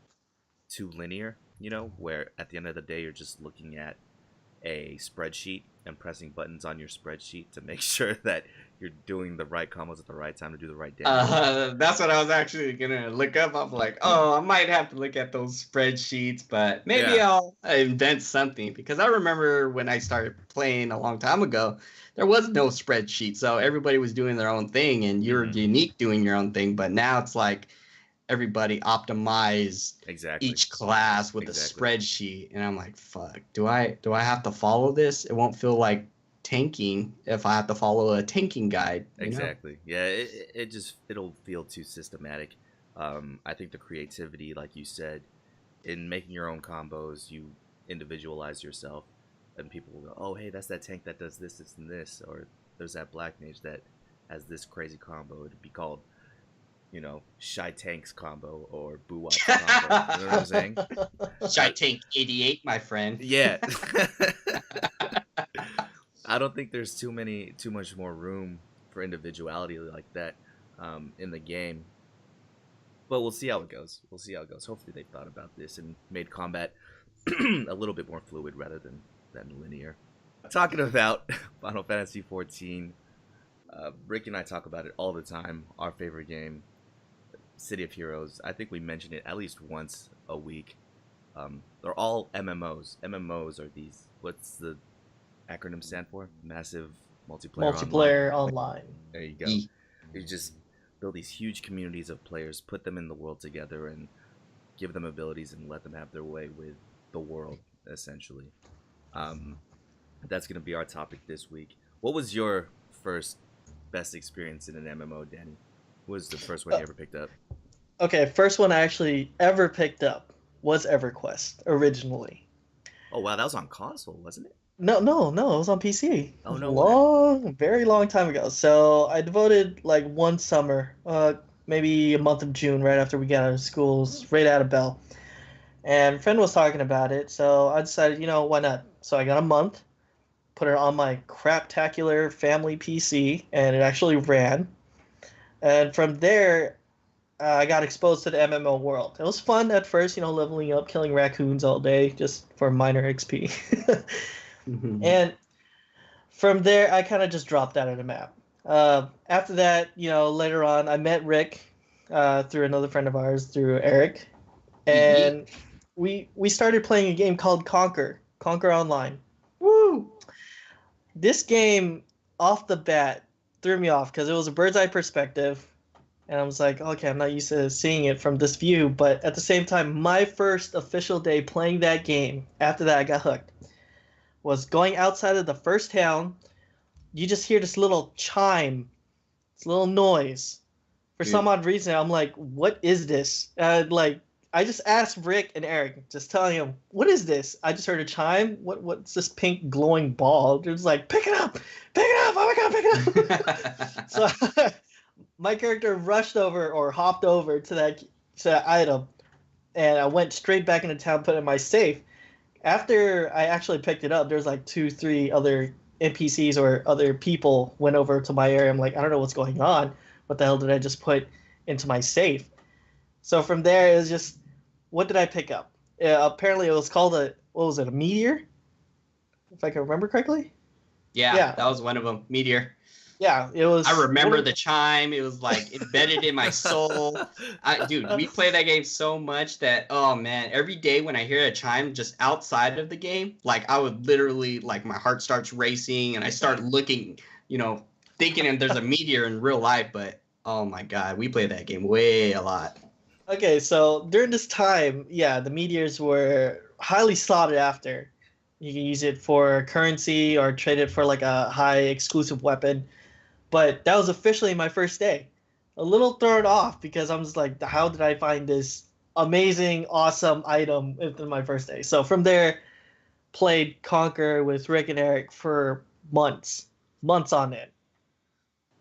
Speaker 2: too linear. Where at the end of the day you're just looking at a spreadsheet and pressing buttons on your spreadsheet to make sure that you're doing the right combos at the right time to do the right damage.
Speaker 3: That's what I was actually gonna look up. I'm like, oh, I might have to look at those spreadsheets, but maybe
Speaker 2: Yeah.
Speaker 3: I'll invent something because I remember when I started playing a long time ago, there was no spreadsheet, so everybody was doing their own thing, and you're unique doing your own thing. But now it's like everybody optimized
Speaker 2: Exactly.
Speaker 3: each class with
Speaker 2: Exactly.
Speaker 3: a spreadsheet, and I'm like, fuck, do I have to follow this? It won't feel like tanking if I have to follow a tanking guide.
Speaker 2: Exactly. Yeah, it'll feel too systematic. I think the creativity, like you said, in making your own combos, you individualize yourself, and people will go, "Oh, hey, that's that tank that does this, this, and this," or "There's that black mage that has this crazy combo." It'd be called, Shy Tanks combo or Boo Wop combo. You know what I'm saying?
Speaker 3: Shy Tank 88, my friend.
Speaker 2: Yeah. I don't think there's too much more room for individuality like that in the game. But we'll see how it goes. Hopefully they've thought about this and made combat a little bit more fluid rather than linear. Talking about Final Fantasy XIV, Rick and I talk about it all the time. Our favorite game, City of Heroes. I think we mention it at least once a week. They're all MMOs. MMOs are these. What's the acronym stand for? Massive multiplayer
Speaker 1: online.
Speaker 2: There you go. You just build these huge communities of players, put them in the world together, and give them abilities and let them have their way with the world, essentially. That's going to be our topic this week. What was your first best experience in an MMO, Danny? What was the first one you ever picked up?
Speaker 1: Okay, first one I actually ever picked up was EverQuest originally.
Speaker 2: Oh wow, that was on console, wasn't it?
Speaker 1: No, it was on PC.
Speaker 2: Oh, no
Speaker 1: Long, very long time ago. So I devoted like one summer, maybe a month of June, right after we got out of school, right out of Bell. And a friend was talking about it, so I decided, why not? So I got a month, put it on my craptacular family PC, and it actually ran. And from there, I got exposed to the MMO world. It was fun at first, leveling up, killing raccoons all day just for minor XP. And from there, I kind of just dropped out of the map. After that, later on, I met Rick through another friend of ours, through Eric. And we started playing a game called Conquer Online.
Speaker 3: Woo!
Speaker 1: This game, off the bat, threw me off because it was a bird's eye perspective. And I was like, okay, I'm not used to seeing it from this view. But at the same time, my first official day playing that game, after that I got hooked, was going outside of the first town. You just hear this little chime, this little noise. For some odd reason, I'm like, what is this? I just asked Rick and Eric, just telling him, what is this? I just heard a chime. What's this pink glowing ball? It was like, pick it up! Oh my god, pick it up! So my character rushed over or hopped over to that item, and I went straight back into town, put it in my safe. After I actually picked it up, there's like 2-3 other NPCs or other people went over to my area. I'm like, I don't know what's going on. What the hell did I just put into my safe? So from there, it was just, what did I pick up? Apparently, it was called a meteor? If I can remember correctly?
Speaker 3: Yeah, that was one of them. Meteor.
Speaker 1: Yeah, it was.
Speaker 3: I remember the chime. It was like embedded in my soul. Dude, we play that game so much that, oh man, every day when I hear a chime just outside of the game, like I would literally, like my heart starts racing and I start looking, thinking there's a meteor in real life. But oh my god, we play that game way a lot.
Speaker 1: Okay, so during this time, yeah, the meteors were highly sought after. You can use it for currency or trade it for like a high exclusive weapon. But that was officially my first day. A little thrown off because I'm just like, how did I find this amazing, awesome item within my first day? So from there, played Conquer with Rick and Eric for months on end.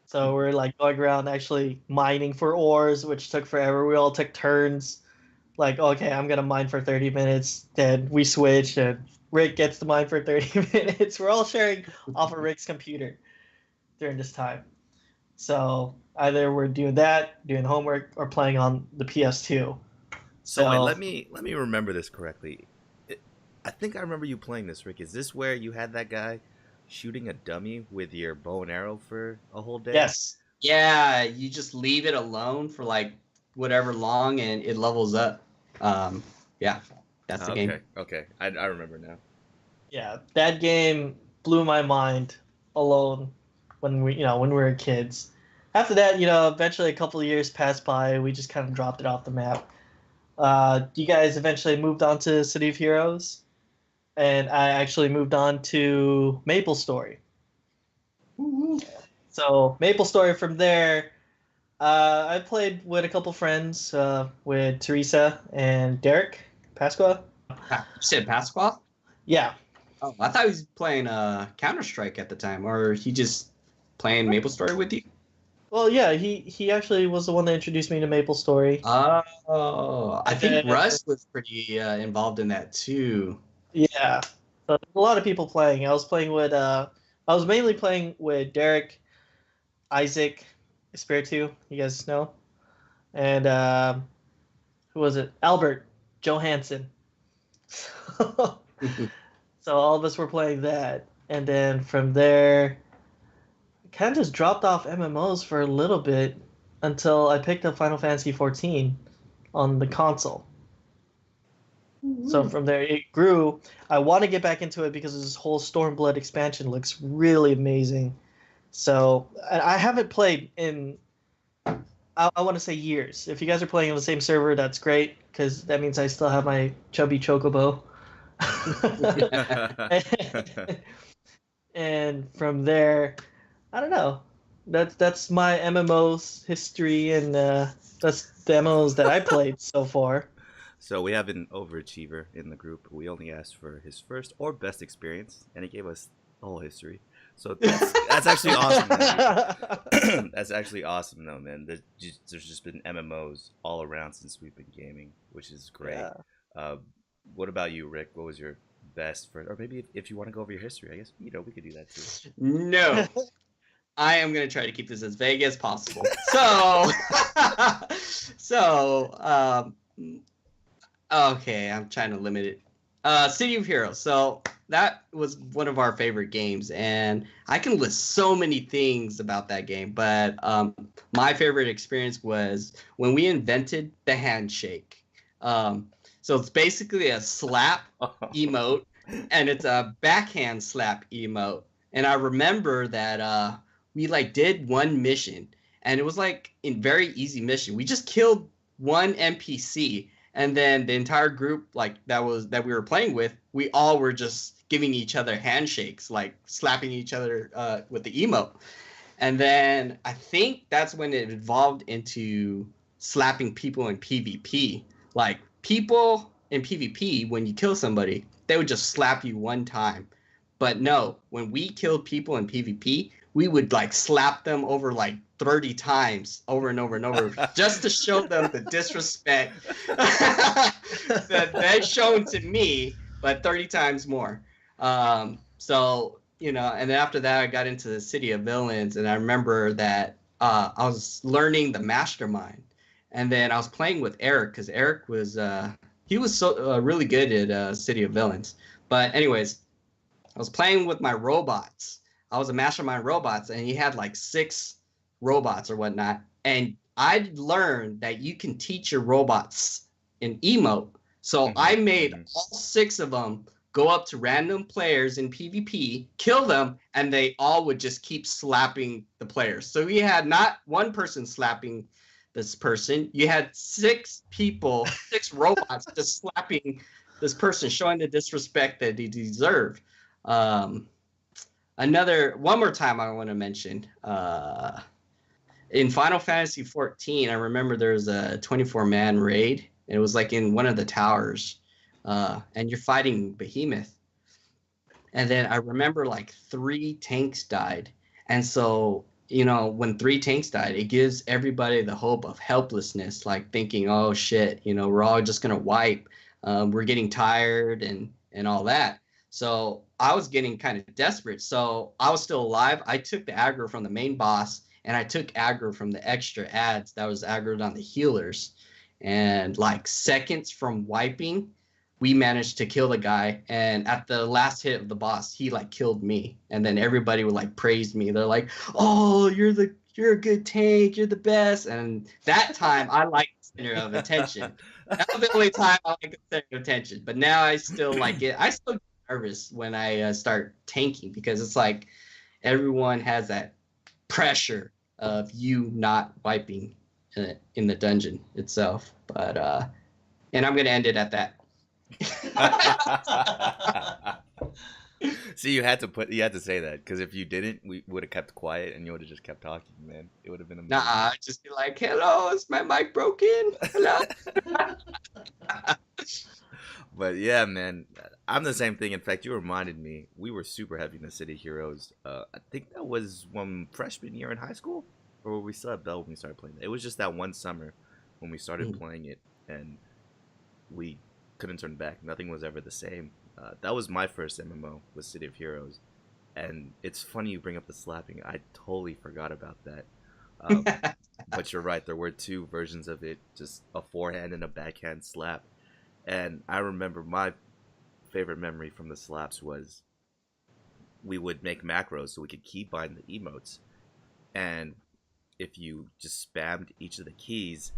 Speaker 1: So we're like going around actually mining for ores, which took forever. We all took turns. Like, okay, I'm gonna mine for 30 minutes. Then we switch, and Rick gets to mine for 30 minutes. We're all sharing off of Rick's computer during this time. So either we're doing that, doing homework, or playing on the PS2.
Speaker 2: So wait, let me remember this correctly. I think I remember you playing this, Rick. Is this where you had that guy shooting a dummy with your bow and arrow for a whole day?
Speaker 1: Yes.
Speaker 3: Yeah, you just leave it alone for like whatever long, and it levels up. Yeah, that's the game.
Speaker 2: Okay, I remember now.
Speaker 1: Yeah, that game blew my mind alone when we were kids. After that, eventually a couple of years passed by. We just kind of dropped it off the map. You guys eventually moved on to City of Heroes, and I actually moved on to MapleStory.
Speaker 3: Woo-hoo.
Speaker 1: So MapleStory from there, I played with a couple friends, with Teresa and Derek Pasqua.
Speaker 3: You said Pasqua?
Speaker 1: Yeah.
Speaker 3: Oh, I thought he was playing Counter-Strike at the time, or he just playing MapleStory with you?
Speaker 1: Well, yeah, he actually was the one that introduced me to MapleStory.
Speaker 3: Oh, I think Russ was pretty involved in that too.
Speaker 1: Yeah, so a lot of people playing. I was mainly playing with Derek, Isaac, Espiritu, you guys know, and who was it? Albert Johansson. So all of us were playing that, and then from there, I kind of just dropped off MMOs for a little bit until I picked up Final Fantasy XIV on the console. So from there, it grew. I want to get back into it because this whole Stormblood expansion looks really amazing. So I haven't played in, I want to say years. If you guys are playing on the same server, that's great because that means I still have my chubby chocobo. And from there, I don't know. That's my MMOs history, and that's the MMOs that I played so far.
Speaker 2: So we have an overachiever in the group. We only asked for his first or best experience, and he gave us the whole history. So that's actually awesome. That's actually awesome, though, man. There's just been MMOs all around since we've been gaming, which is great.
Speaker 1: Yeah.
Speaker 2: What about you, Rick? What was your best first, or maybe if you want to go over your history, I guess we could do that too.
Speaker 3: No. I am going to try to keep this as vague as possible. So, okay, I'm trying to limit it. City of Heroes. So that was one of our favorite games, and I can list so many things about that game, but my favorite experience was when we invented the handshake. So it's basically a slap emote, and it's a backhand slap emote. And I remember that we like did one mission, and it was like a very easy mission. We just killed one NPC, and then the entire group like that we were playing with, we all were just giving each other handshakes, like slapping each other with the emote. And then I think that's when it evolved into slapping people in PvP. Like people in PvP, when you kill somebody, they would just slap you one time. But no, when we killed people in PvP, we would like slap them over like 30 times over and over and over just to show them the disrespect that they've shown to me, but 30 times more. So, and then after that, I got into the City of Villains, and I remember that I was learning the Mastermind. And then I was playing with Eric because Eric was he was so really good at City of Villains. But anyways, I was playing with my robots. I was a Mastermind robots, and he had like 6 robots or whatnot. And I learned that you can teach your robots an emote. So I made all 6 of them go up to random players in PvP, kill them, and they all would just keep slapping the players. So you had not one person slapping this person. You had 6 people, 6 robots just slapping this person showing the disrespect that they deserve. One more time I want to mention. In Final Fantasy 14, I remember there was a 24-man raid. It was like in one of the towers, and you're fighting Behemoth. And then I remember like 3 tanks died. And so, when 3 tanks died, it gives everybody the hope of helplessness, like thinking, oh shit, we're all just going to wipe. We're getting tired and all that. So I was getting kind of desperate. So I was still alive. I took the aggro from the main boss, and I took aggro from the extra ads that was aggroed on the healers. And like seconds from wiping, we managed to kill the guy. And at the last hit of the boss, he like killed me. And then everybody would like praise me. They're like, oh, you're a good tank. You're the best. And that time I liked the center of attention. That was the only time I liked the center of attention. But now I still like it. I still get nervous when I start tanking, because it's like everyone has that pressure of you not wiping in the dungeon itself. But and I'm gonna end it at that.
Speaker 2: See, you had to say that, because if you didn't, we would have kept quiet and you would have just kept talking, man. It would have been amazing.
Speaker 3: Nah, just be like, hello, is my mic broken? Hello.
Speaker 2: But yeah, man, I'm the same thing. In fact, you reminded me, we were super heavy in the City of Heroes. I think that was one freshman year in high school, or we still have Bell when we started playing it. It was just that one summer when we started playing it, and we couldn't turn back. Nothing was ever the same. That was my first MMO, was City of Heroes. And it's funny you bring up the slapping. I totally forgot about that. But you're right, there were 2 versions of it, just a forehand and a backhand slap. And I remember my favorite memory from the slaps was we would make macros so we could key bind the emotes. And if you just spammed each of the keys,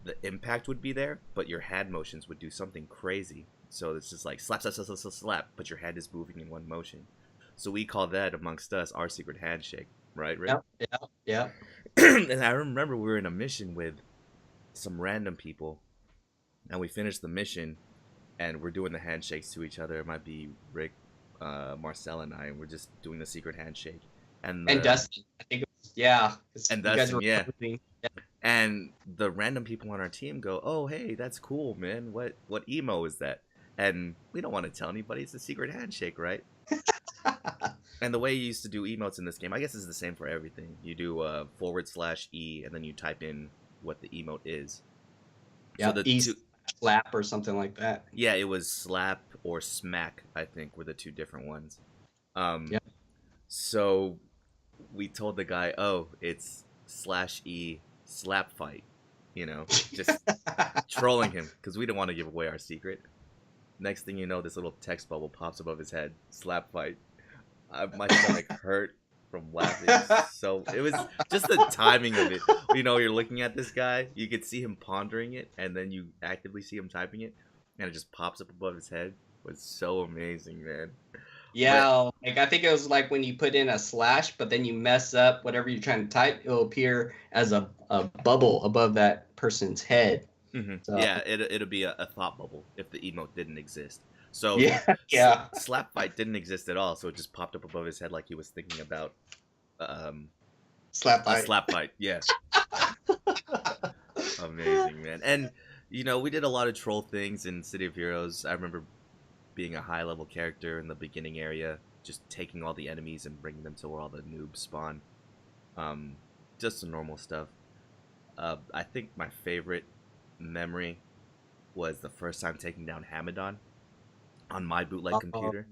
Speaker 2: the impact would be there, but your hand motions would do something crazy. So it's just like slap, slap, slap, slap, slap, slap, but your hand is moving in one motion. So we call that amongst us our secret handshake, right, Rick?
Speaker 3: Yeah.
Speaker 2: And I remember we were in a mission with some random people, and we finished the mission, and we're doing the handshakes to each other. It might be Rick, Marcel, and I, and we're just doing the secret handshake. And
Speaker 3: Dustin, I think it was, yeah.
Speaker 2: And Dustin, yeah. And the random people on our team go, oh, hey, that's cool, man. What emo is that? And we don't want to tell anybody. It's a secret handshake, right? And the way you used to do emotes in this game, I guess it's the same for everything. You do /E, and then you type in what the emote is.
Speaker 3: Yeah, so slap or something like that.
Speaker 2: Yeah, it was slap or smack, I think, were the 2 different ones. Yeah. So we told the guy, oh, it's /E slap fight, just trolling him, because we didn't want to give away our secret. Next thing you know, this little text bubble pops above his head, slap fight. My stomach hurt from laughing. So it was just the timing of it. You're looking at this guy, you could see him pondering it, and then you actively see him typing it, and it just pops up above his head. It was so amazing, man.
Speaker 3: Yeah, like I think it was like when you put in a slash, but then you mess up whatever you're trying to type, it'll appear as a bubble above that person's head.
Speaker 2: Mm-hmm. So. Yeah, it'll be a thought bubble if the emote didn't exist. So
Speaker 3: yeah.
Speaker 2: Slap fight didn't exist at all, so it just popped up above his head like he was thinking about
Speaker 3: slap fight.
Speaker 2: Slap fight, yeah. Amazing, man. And we did a lot of troll things in City of Heroes. I remember being a high-level character in the beginning area, just taking all the enemies and bringing them to where all the noobs spawn. Just the normal stuff. I think my favorite memory was the first time taking down Hamadon on my bootleg computer.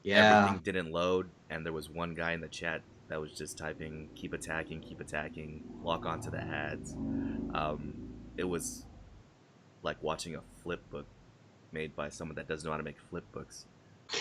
Speaker 3: Yeah.
Speaker 2: Everything didn't load, and there was one guy in the chat that was just typing, keep attacking, lock onto the ads. It was like watching a flip book made by someone that doesn't know how to make flip books.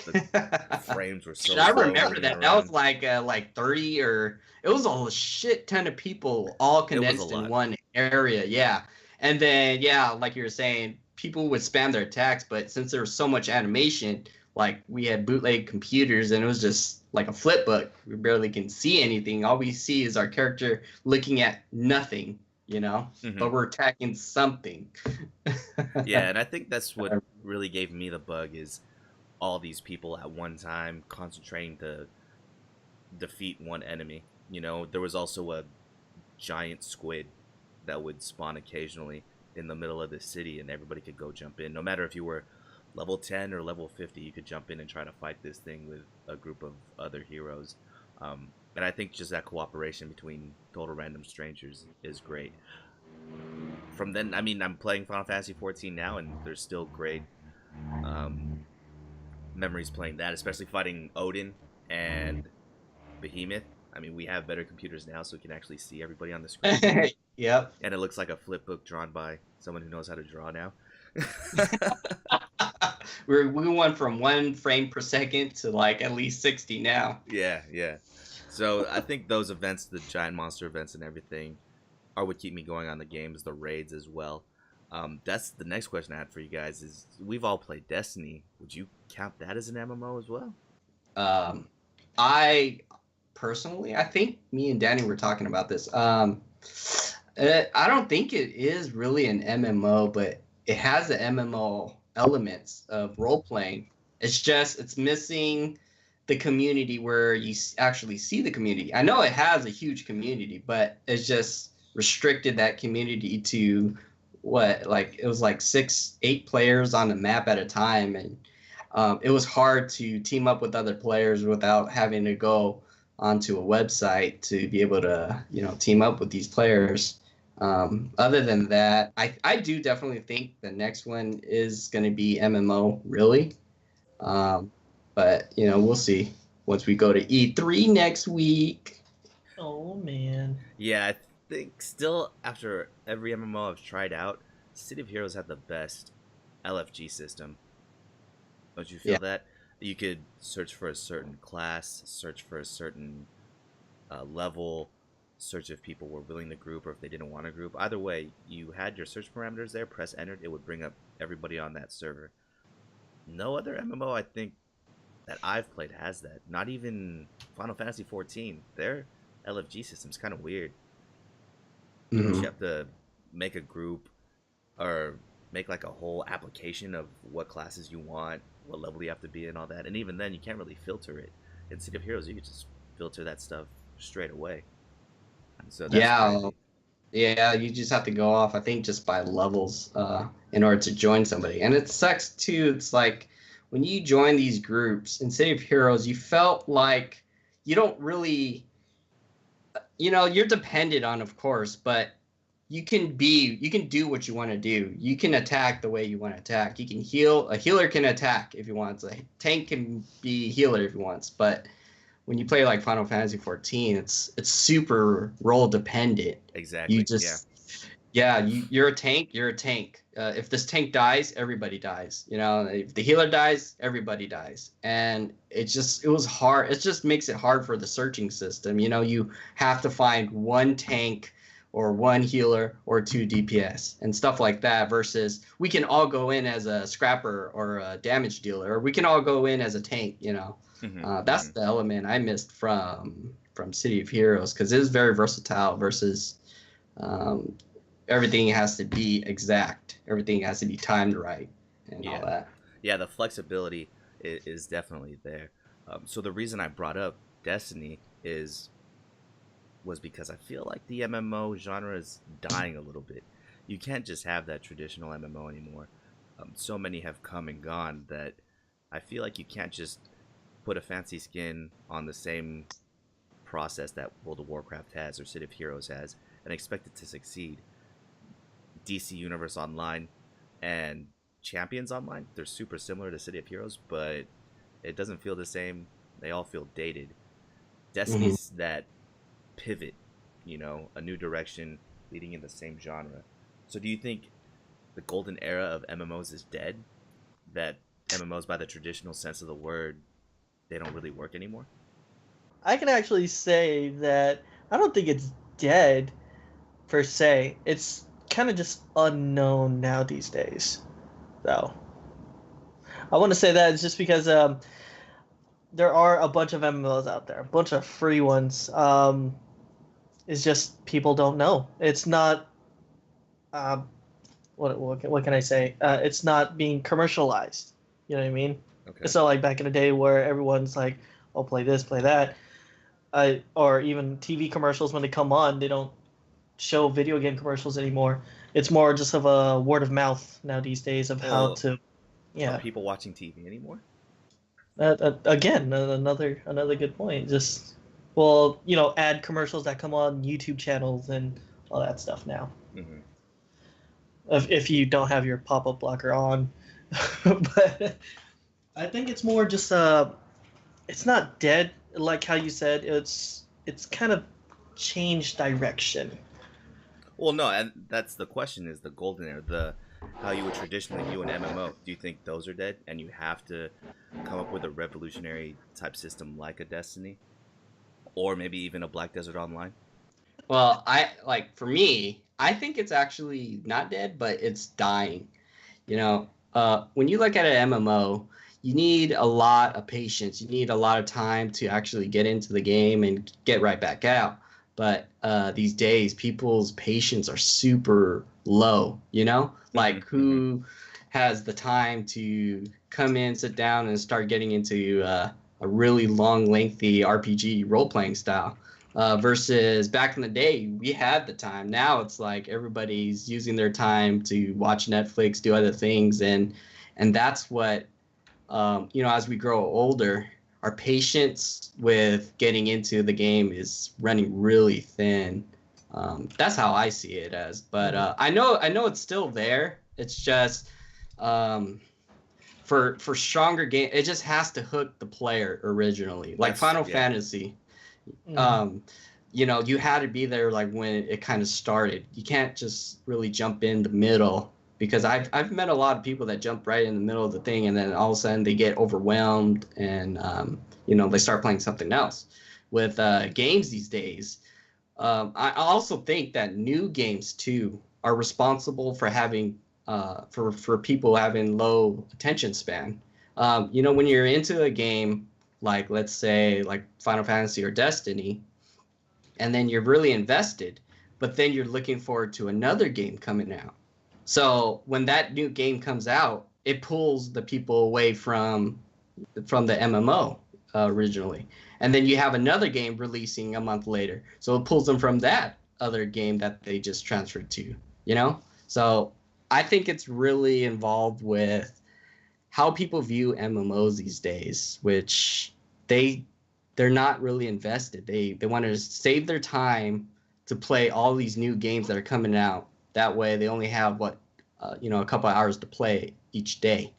Speaker 2: The frames were so
Speaker 3: I remember that. That was like 30 or it was a shit ton of people all condensed in one area. Yeah. And then, yeah, like you were saying, people would spam their attacks, but since there was so much animation, like we had bootleg computers and it was just like a flip book. We barely can see anything. All we see is our character looking at nothing you know,
Speaker 2: Mhm.
Speaker 3: but we're attacking something.
Speaker 2: Yeah, and I think that's what really gave me the bug is all these people at one time concentrating to defeat one enemy. You know, there was also a giant squid that would spawn occasionally in the middle of the city, and everybody could go jump in. No matter if you were level 10 or level 50, you could jump in and try to fight this thing with a group of other heroes. And I think just that cooperation between total random strangers is great. From then, I mean, I'm playing Final Fantasy 14 now, and there's still great um, memories playing that, especially fighting Odin and Behemoth. I mean, we have better computers now, so we can actually see everybody on the screen,
Speaker 3: Yep.
Speaker 2: and it looks like a flip book drawn by someone who knows how to draw now.
Speaker 3: We went from 1 frame per second to like at least 60 now.
Speaker 2: Yeah, yeah. So I think those events, the giant monster events and everything, are what keep me going on the games. The raids as well. That's the next question I had for you guys. Is we've all played Destiny. Would you count that as an MMO as well?
Speaker 3: Um, I personally, I think me and Danny were talking about this. I don't think it is really an MMO, but it has the MMO elements of role playing. It's missing the community where you actually see the community. I know it has a huge community, but it's just restricted that community to what, like it was like 6, 8 players on the map at a time, and it was hard to team up with other players without having to go onto a website to be able to, team up with these players. Other than that, I do definitely think the next one is going to be MMO, really. But, we'll see once we go to E3 next week.
Speaker 1: Oh man.
Speaker 2: Yeah, I think still after every MMO I've tried out, City of Heroes had the best LFG system. Don't you feel
Speaker 3: Yeah.
Speaker 2: that? You could search for a certain class, search for a certain level, search if people were willing to group or if they didn't want to group. Either way, you had your search parameters there, press enter, it would bring up everybody on that server. No other MMO I think that I've played has that. Not even Final Fantasy 14. Their LFG system's kind of weird.
Speaker 3: Mhm.
Speaker 2: You have to make a group or make like a whole application of what classes you want, what level you have to be in, all that. And even then, you can't really filter it. In City of Heroes, you can just filter that stuff straight away. And so that's
Speaker 3: Yeah,
Speaker 2: crazy.
Speaker 3: yeah, you just have to go off, I think, just by levels in order to join somebody. And it sucks too. It's like when you join these groups in City of Heroes, you felt like you don't really, you're dependent on, of course, but you can do what you want to do. You can attack the way you want to attack. You can heal. A healer can attack if he wants. A tank can be healer if he wants. But when you play like Final Fantasy 14, it's super role dependent. You
Speaker 2: Exactly. Yeah.
Speaker 3: just yeah, you're a tank. You're a tank. If this tank dies, everybody dies. If the healer dies, everybody dies. And it was hard. It just makes it hard for the searching system. You have to find one tank or one healer or 2 DPS and stuff like that. Versus we can all go in as a scrapper or a damage dealer, or we can all go in as a tank. That's the element I missed from City of Heroes, because it is very versatile versus um, everything has to be exact. Everything has to be timed right and all
Speaker 2: Yeah.
Speaker 3: that.
Speaker 2: Yeah, the flexibility is definitely there. So the reason I brought up Destiny was because I feel like the MMO genre is dying a little bit. You can't just have that traditional MMO anymore. So many have come and gone that I feel like you can't just put a fancy skin on the same process that World of Warcraft has or City of Heroes has and expect it to succeed. DC Universe Online and Champions Online, they're super similar to City of Heroes, but it doesn't feel the same. They all feel dated.
Speaker 3: Hmm.
Speaker 2: Destiny's that pivot, a new direction leading in the same genre. So do you think the golden era of MMOs is dead? That MMOs, by the traditional sense of the word, they don't really work anymore?
Speaker 1: I can actually say that I don't think it's dead per se. It's kind of just unknown now these days. So I want to say that it's just because there are a bunch of MMOs out there, a bunch of free ones. It's just people don't know. It's not what can I say? It's not being commercialized. You know what I mean?
Speaker 2: Okay.
Speaker 1: It's not like back in the day where everyone's like, "Oh, play this, play that," or even TV commercials when they come on, they don't show video game commercials anymore. It's more just of a word of mouth now these days of how
Speaker 2: Well,
Speaker 1: to,
Speaker 2: are
Speaker 1: yeah.
Speaker 2: people watching TV anymore?
Speaker 1: Again, another good point. Just, well, ad commercials that come on YouTube channels and all that stuff now.
Speaker 2: Mm-hmm.
Speaker 1: If you don't have your pop-up blocker on, but I think it's more just it's not dead like how you said. It's kind of changed direction.
Speaker 2: Well, no, and that's the question: is the golden era, the how you would traditionally view an MMO? Do you think those are dead, and you have to come up with a revolutionary type system like a Destiny, or maybe even a Black Desert Online?
Speaker 3: Well, for me, I think it's actually not dead, but it's dying. When you look at an MMO, you need a lot of patience. You need a lot of time to actually get into the game and get right back out. But these days, people's patience are super low. Like who has the time to come in, sit down, and start getting into a really long, lengthy RPG role-playing style? Versus back in the day, we had the time. Now it's like everybody's using their time to watch Netflix, do other things, and that's what as we grow older, our patience with getting into the game is running really thin. That's how I see it as. But I know it's still there. It's just for stronger game, it just has to hook the player originally. Like Final Fantasy. You had to be there like when it kind of started. You can't just really jump in the middle, because I've met a lot of people that jump right in the middle of the thing, and then all of a sudden they get overwhelmed and they start playing something else. With games these days, I also think that new games too are responsible for having for people having low attention span. When you're into a game like, let's say, like Final Fantasy or Destiny, and then you're really invested, but then you're looking forward to another game coming out. So when that new game comes out, it pulls the people away from the MMO originally. And then you have another game releasing a month later. So it pulls them from that other game that they just transferred to, So I think it's really involved with how people view MMOs these days, which they're not really invested. They want to save their time to play all these new games that are coming out. That way they only have a couple of hours to play each day.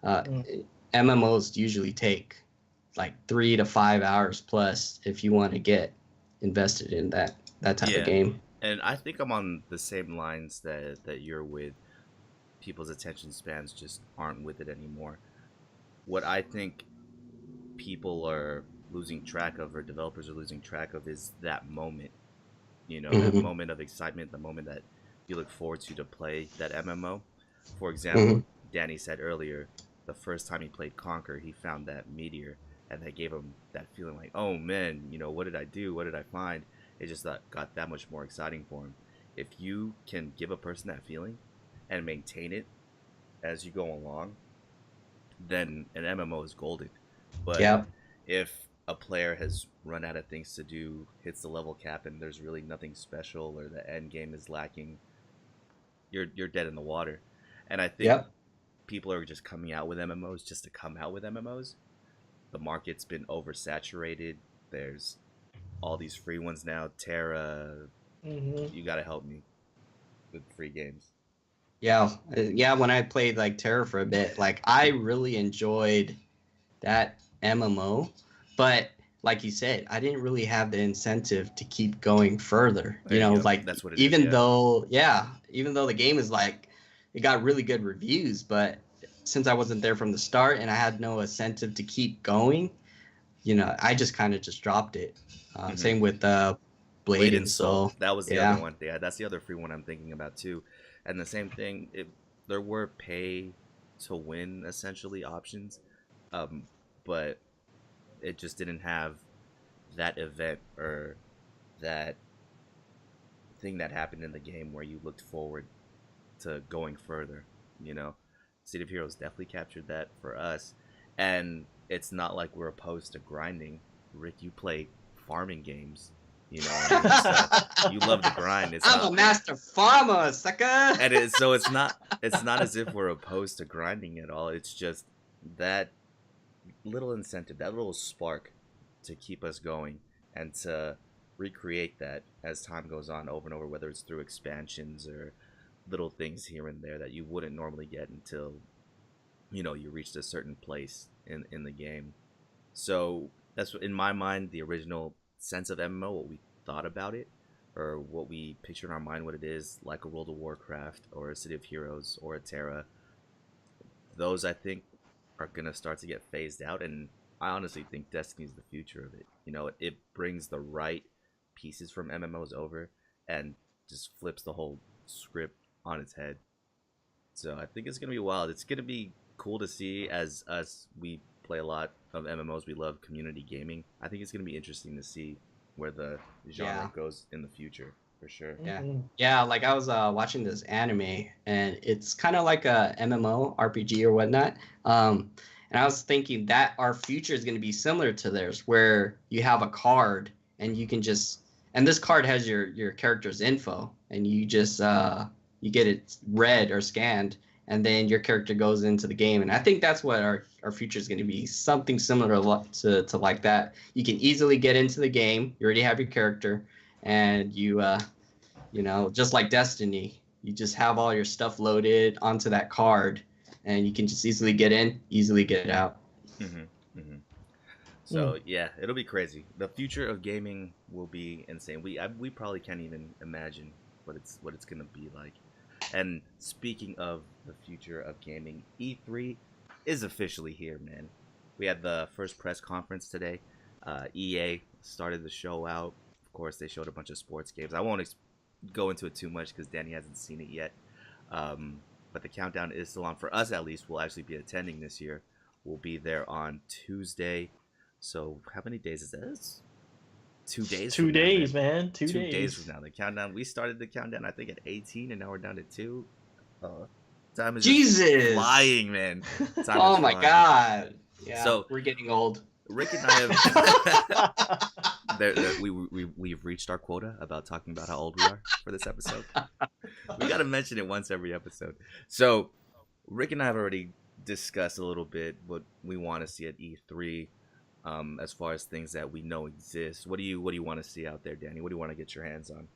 Speaker 3: MMOs usually take like 3 to 5 hours plus if you want to get invested in that type of game.
Speaker 2: And I think I'm on the same lines that you're with. People's attention spans just aren't with it anymore. What I think people are losing track of, or developers are losing track of, is that moment. That moment of excitement, the moment that you look forward to play that MMO. For example, Danny said earlier, the first time he played Conquer, he found that meteor, and that gave him that feeling like, oh man, what did I do? What did I find? It just got that much more exciting for him. If you can give a person that feeling and maintain it as you go along, then an MMO is golden. But if a player has run out of things to do, hits the level cap, and there's really nothing special, or the end game is lacking, you're dead in the water. And I think people are just coming out with MMOs just to come out with MMOs. The market's been oversaturated. There's all these free ones now. Terra, you gotta help me with free games.
Speaker 3: Yeah. When I played like Terra for a bit, like I really enjoyed that MMO, but like you said, I didn't really have the incentive to keep going further. Like
Speaker 2: that's what it
Speaker 3: even
Speaker 2: is,
Speaker 3: though the game is like, it got really good reviews, but since I wasn't there from the start and I had no incentive to keep going, I just kind of just dropped it. Same with Blade and Soul.
Speaker 2: That was the other one. Yeah, that's the other free one I'm thinking about too. And the same thing, there were pay to win essentially options, but it just didn't have that event or that thing that happened in the game where you looked forward to going further. You know, City of Heroes definitely captured that for us, and it's not like we're opposed to grinding. Rick, you play farming games. You know what I mean? So you love the grind. It's
Speaker 3: I'm
Speaker 2: not
Speaker 3: a master farmer, sucker.
Speaker 2: and it's not as if we're opposed to grinding at all. It's just that little incentive, that little spark to keep us going and to recreate that as time goes on over and over, whether it's through expansions or little things here and there that you wouldn't normally get until you reached a certain place in the game. So that's in my mind the original sense of MMO, what we thought about it, or what we picture in our mind what it is, like a World of Warcraft or a City of Heroes or a Terra. Those I think are gonna start to get phased out, and I honestly think Destiny's the future of it. It brings the right pieces from MMOs over and just flips the whole script on its head. So I think it's gonna be wild. It's gonna be cool to see as us we play a lot of MMOs. We love community gaming. I think it's gonna be interesting to see where the genre goes in the future for sure.
Speaker 3: Yeah. Like I was watching this anime, and it's kind of like a MMO RPG or whatnot. And I was thinking that our future is going to be similar to theirs, where you have a card and you can and this card has your character's info, and you just you get it read or scanned, and then your character goes into the game. And I think that's what our future is going to be, something similar to like that. You can easily get into the game. You already have your character, and you just like Destiny, you just have all your stuff loaded onto that card, and you can just easily get in, easily get out.
Speaker 2: So yeah, it'll be crazy. The future of gaming will be insane. We probably can't even imagine what it's gonna be like. And speaking of the future of gaming, E3 is officially here, man. We had the first press conference today. EA started the show out. Of course, they showed a bunch of sports games. I won't go into it too much because Danny hasn't seen it yet. But the countdown is still on. For us, at least, we'll actually be attending this year. We'll be there on Tuesday. So how many days is this? 2 days.
Speaker 1: 2 days, man. 2 days.
Speaker 2: 2 days from now. The countdown. We started the countdown, I think, at 18, and now we're down to 2. Time is just flying, man.
Speaker 3: Oh my god. Yeah. So we're getting old.
Speaker 2: Rick and I have we've reached our quota about talking about how old we are for this episode. We got to mention it once every episode. So Rick and I have already discussed a little bit what we want to see at E3, as far as things that we know exist. What do you want to see out there, Danny? What do you want to get your hands on?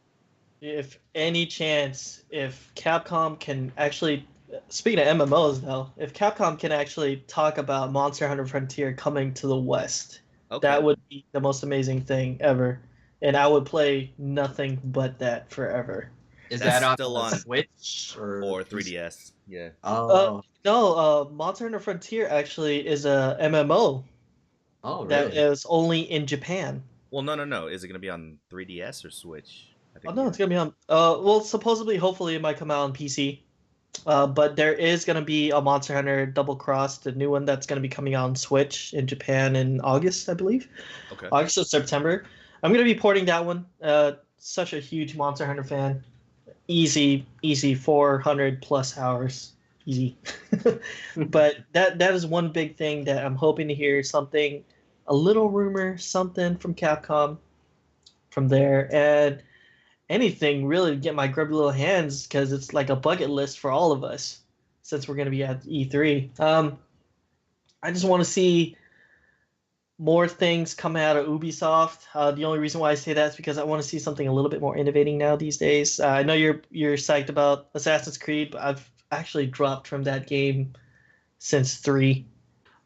Speaker 1: If any chance, if Capcom can actually, speaking of MMOs though, if Capcom can actually talk about Monster Hunter Frontier coming to the West, that would be the most amazing thing ever. And I would play nothing but that forever.
Speaker 3: Is that still on Switch or
Speaker 2: 3DS? Yeah.
Speaker 1: No, Monster Hunter Frontier actually is a MMO.
Speaker 3: Oh, really?
Speaker 1: That is only in Japan.
Speaker 2: Well, no. Is it going to be on 3DS or Switch?
Speaker 1: No, it's going to be on... well, supposedly, hopefully, it might come out on PC. But there is going to be a Monster Hunter Double Cross, the new one that's going to be coming out on Switch in Japan in August, I believe.
Speaker 2: Okay.
Speaker 1: August or September. I'm going to be porting that one. Such a huge Monster Hunter fan. Easy 400 plus hours. Easy. But that is one big thing that I'm hoping to hear something, a little rumor, something from Capcom from there. And anything really to get my grubby little hands, because it's like a bucket list for all of us since we're going to be at E3. I just want to see more things come out of Ubisoft. The only reason why I say that is because I want to see something a little bit more innovating now these days. I know you're psyched about Assassin's Creed, but I've actually dropped from that game since 3.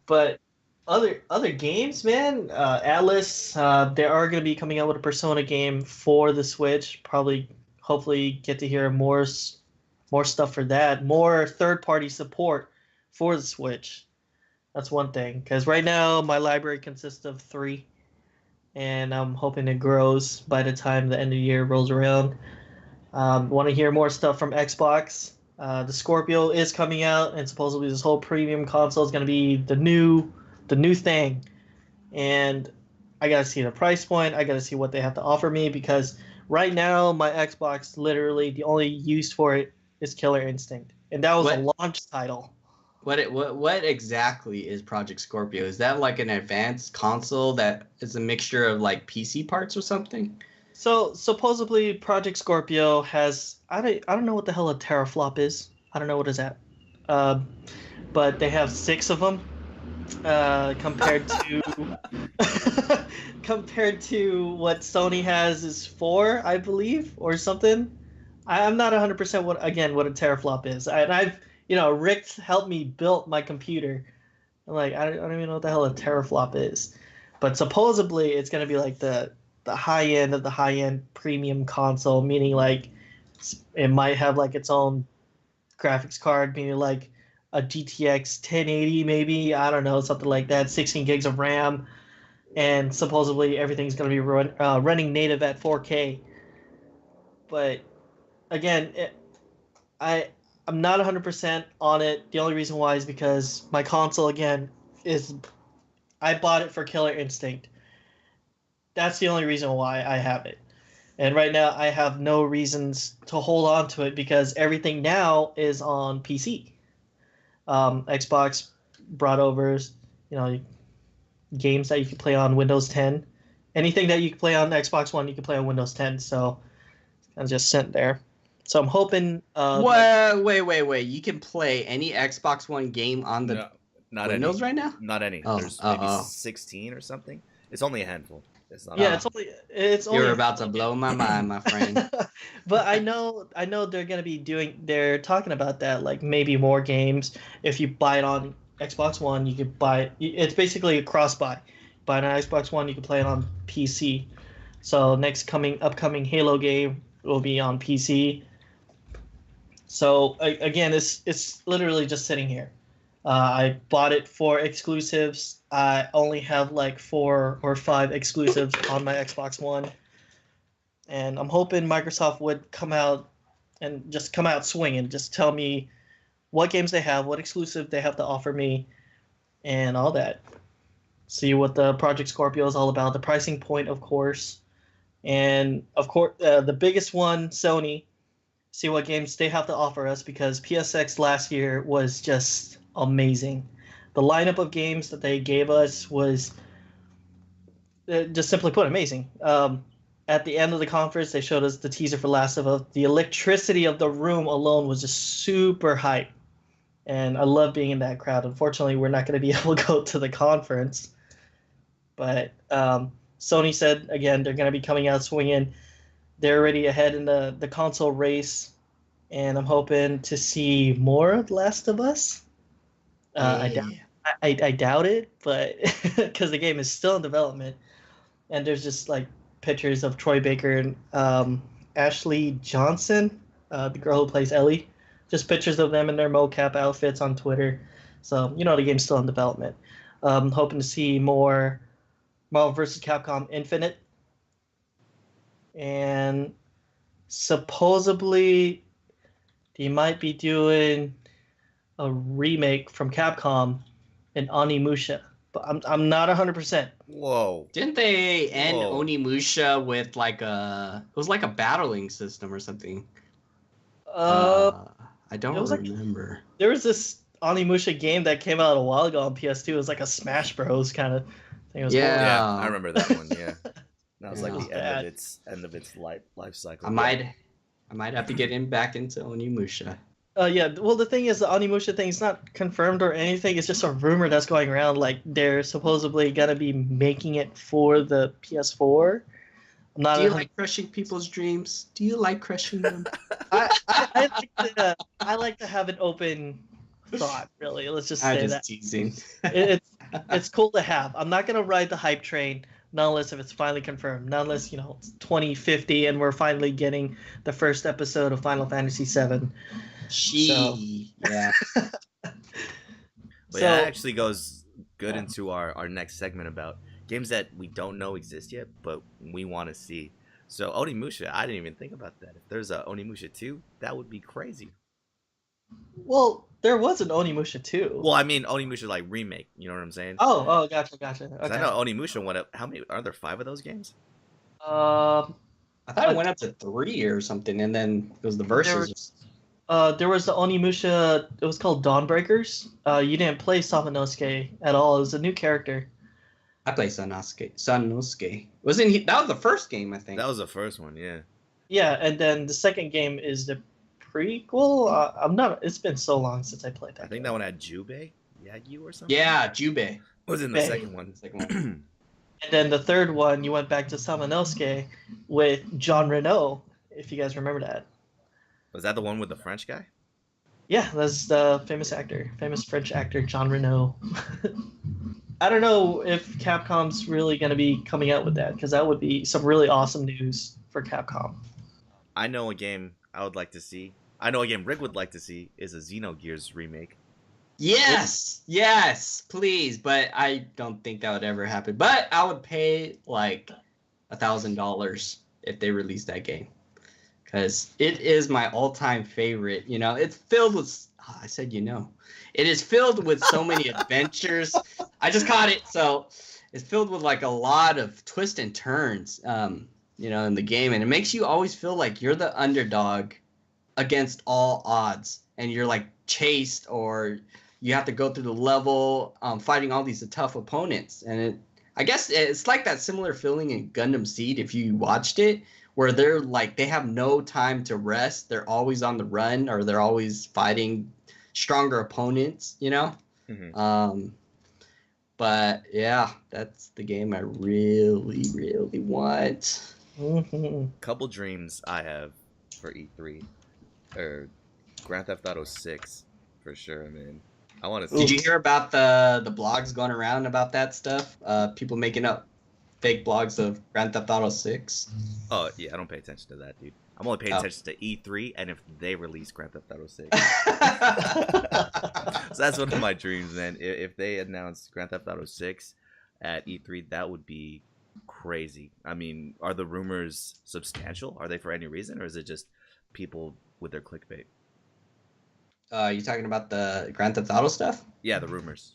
Speaker 1: But other games, man, Atlas, they are going to be coming out with a Persona game for the Switch. Probably, hopefully, get to hear more stuff for that. More third-party support for the Switch. That's one thing. Because right now, my library consists of 3. And I'm hoping it grows by the time the end of the year rolls around. Want to hear more stuff from Xbox. The Scorpio is coming out, and supposedly this whole premium console is going to be the new thing. And I got to see the price point. I got to see what they have to offer me, because right now my Xbox, literally the only use for it is Killer Instinct, and that was
Speaker 3: What?
Speaker 1: a launch title.
Speaker 3: What exactly is Project Scorpio? Is that like an advanced console that is a mixture of like PC parts or something?
Speaker 1: So supposedly Project Scorpio has I don't know what the hell a teraflop is. I don't know what is that. But they have 6 of them compared to compared to what Sony has is 4, I believe, or something. I'm not 100% what a teraflop is. And I've Rick helped me build my computer. I'm like I don't even know what the hell a teraflop is. But supposedly it's gonna be like the high end of the high end premium console, meaning like it might have like its own graphics card, meaning like a GTX 1080 maybe, I don't know, something like that, 16 gigs of RAM, and supposedly everything's going to be running native at 4K. But again, I'm not 100% on it. The only reason why is because my console again is I bought it for Killer Instinct. That's the only reason why I have it. And right now I have no reasons to hold on to it because everything now is on PC. Xbox brought over, games that you can play on Windows 10. Anything that you can play on Xbox One, you can play on Windows 10. So I'm just sitting there. So I'm hoping.
Speaker 3: Wait! You can play any Xbox One game on the Windows
Speaker 2: any.
Speaker 3: right now?
Speaker 2: Not any. There's maybe 16 or something. It's only a handful. It's not.
Speaker 1: Yeah, it's only.
Speaker 3: You're about to blow my mind, my friend.
Speaker 1: But I know they're gonna be they're talking about that, like maybe more games. If you buy it on Xbox One, you could buy it. It's basically a cross buy. Buy it on Xbox One, you can play it on PC. So upcoming Halo game will be on PC. So again, it's literally just sitting here. I bought it for exclusives. I only have like 4 or 5 exclusives on my Xbox One. And I'm hoping Microsoft would come out swinging, just tell me what games they have, what exclusive they have to offer me, and all that. See what the Project Scorpio is all about, the pricing point, of course. And, of course, the biggest one, Sony, see what games they have to offer us because PSX last year was just amazing. The lineup of games that they gave us was, just simply put, amazing. At the end of the conference, they showed us the teaser for Last of Us. The electricity of the room alone was just super hype. And I love being in that crowd. Unfortunately, we're not going to be able to go to the conference. But Sony said, again, they're going to be coming out swinging. They're already ahead in the console race. And I'm hoping to see more of Last of Us. I doubt it, but because the game is still in development. And there's just like pictures of Troy Baker and Ashley Johnson, the girl who plays Ellie. Just pictures of them in their mocap outfits on Twitter. So, the game's still in development. Hoping to see more Marvel vs. Capcom Infinite. And supposedly they might be doing a remake from Capcom in Onimusha. But I'm not 100%.
Speaker 2: Whoa.
Speaker 3: Didn't they end Onimusha with like it was like a battling system or something? I don't remember.
Speaker 1: There was this Onimusha game that came out a while ago on PS2. It was like a Smash Bros. Kind of thing. It was
Speaker 2: yeah, I remember that one. Yeah, that was like the end of its life cycle.
Speaker 3: I might have to get back into Onimusha.
Speaker 1: Yeah, well, the thing is, the Onimusha thing is not confirmed or anything. It's just a rumor that's going around. Like, they're supposedly going to be making it for the PS4.
Speaker 3: Do you like crushing people's dreams? Do you like crushing them?
Speaker 1: I like to have an open thought, really. Let's just say that.
Speaker 3: Teasing.
Speaker 1: It's cool to have. I'm not going to ride the hype train, not unless if it's finally confirmed. Not unless, it's 2050 and we're finally getting the first episode of Final Fantasy VII.
Speaker 2: Yeah. But that actually goes good into our next segment about games that we don't know exist yet, but we want to see. So Onimusha, I didn't even think about that. If there's a Onimusha 2, that would be crazy.
Speaker 1: Well, there was an Onimusha 2.
Speaker 2: Well, I mean Onimusha like remake. You know what I'm saying?
Speaker 1: Oh, gotcha. Okay.
Speaker 2: I know Onimusha how many are there? 5 of those games?
Speaker 3: I thought it went up to 3 or something, and then it was the verses.
Speaker 1: There was the Onimusha. It was called Dawnbreakers. You didn't play Samanosuke at all. It was a new character.
Speaker 3: I played Sanosuke. Wasn't he? That was the first game, I think.
Speaker 2: That was the first one, yeah.
Speaker 1: Yeah, and then the second game is the prequel. I'm not. It's been so long since I played that.
Speaker 2: I think
Speaker 1: game.
Speaker 2: that one had Jubei, Yagyu or something.
Speaker 3: Yeah, Jubei.
Speaker 2: Was in the
Speaker 1: Jubei.
Speaker 2: second one.
Speaker 3: Second one.
Speaker 1: And then the third one, you went back to Samanosuke with Jean Reno, if you guys remember that.
Speaker 2: Was that the one with the French guy?
Speaker 1: Yeah, that's the famous French actor, Jean Reno. I don't know if Capcom's really going to be coming out with that, because that would be some really awesome news for Capcom.
Speaker 2: I know a game I would like to see. I know a game Rick would like to see is a Xenogears remake.
Speaker 3: Yes, please. But I don't think that would ever happen. But I would pay like $1,000 if they released that game, because it is my all-time favorite. You know, it's filled with. Oh, I said, you know, it is filled with so many adventures. I just caught it, so it's filled with like a lot of twists and turns. You know, in the game, and it makes you always feel like you're the underdog against all odds, and you're like chased, or you have to go through the level fighting all these tough opponents. And I guess it's like that similar feeling in Gundam Seed if you watched it, where they're like they have no time to rest. They're always on the run, or they're always fighting stronger opponents, you know?
Speaker 2: Mm-hmm.
Speaker 3: But yeah, that's the game I really, really want.
Speaker 1: Mm-hmm.
Speaker 2: Couple dreams I have for E3 or Grand Theft Auto 6 for sure, man. I want to see.
Speaker 3: Did you hear about the blogs going around about that stuff? People making up fake blogs of Grand Theft Auto 6.
Speaker 2: Oh yeah, I don't pay attention to that, dude. I'm only paying attention to E3 and if they release Grand Theft Auto 6. So that's one of my dreams, man. If they announce Grand Theft Auto 6 at E3, that would be crazy. I mean, are the rumors substantial? Are they for any reason, or is it just people with their clickbait?
Speaker 3: You talking about the Grand Theft Auto stuff?
Speaker 2: Yeah, the rumors.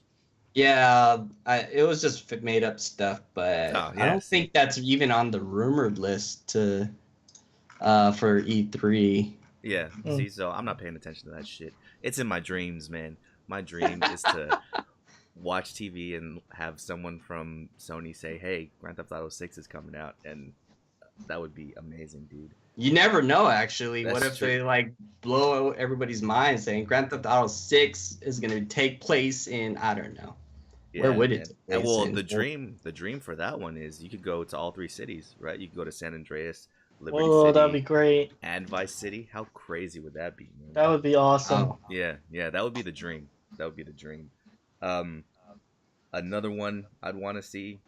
Speaker 3: Yeah, it was just made up stuff, but I don't think that's even on the rumored list to for E3.
Speaker 2: Yeah, see, so I'm not paying attention to that shit. It's in my dreams, man. My dream is to watch TV and have someone from Sony say, "Hey, Grand Theft Auto 6 is coming out," and that would be amazing, dude.
Speaker 3: You never know, actually.
Speaker 2: That's
Speaker 3: what if
Speaker 2: true.
Speaker 3: they like blow everybody's mind saying Grand Theft Auto 6 is going to take place in, I don't know.
Speaker 2: Yeah,
Speaker 3: Where would it
Speaker 2: man.
Speaker 3: take
Speaker 2: And
Speaker 3: place
Speaker 2: well,
Speaker 3: in?
Speaker 2: the dream for that one is you could go to all three cities, right? You could go to San Andreas, Liberty
Speaker 1: Oh,
Speaker 2: City,
Speaker 1: that'd be great.
Speaker 2: and Vice City. How crazy would that be, man?
Speaker 1: That would be awesome.
Speaker 2: Yeah, that would be the dream. That would be the dream. Another one I'd want to see,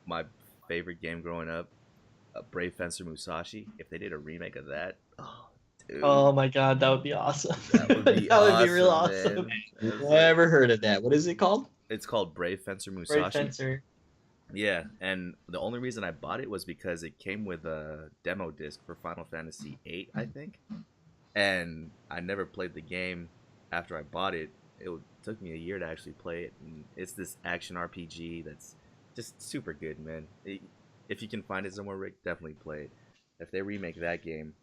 Speaker 2: my favorite game growing up, Brave Fencer Musashi. If they did a remake of that, oh, dude,
Speaker 1: Oh my god, that would be awesome.
Speaker 2: that would be
Speaker 1: that would be real
Speaker 2: awesome,
Speaker 1: awesome.
Speaker 2: man.
Speaker 3: Never heard of that. What is it called?
Speaker 2: It's called Brave Fencer Musashi.
Speaker 1: Brave Fencer.
Speaker 2: Yeah, and the only reason I bought it was because it came with a demo disc for Final Fantasy VIII, I think. And I never played the game after I bought it. It took me a year to actually play it. And it's this action RPG that's just super good, man. If you can find it somewhere, Rick, definitely play it. If they remake that game,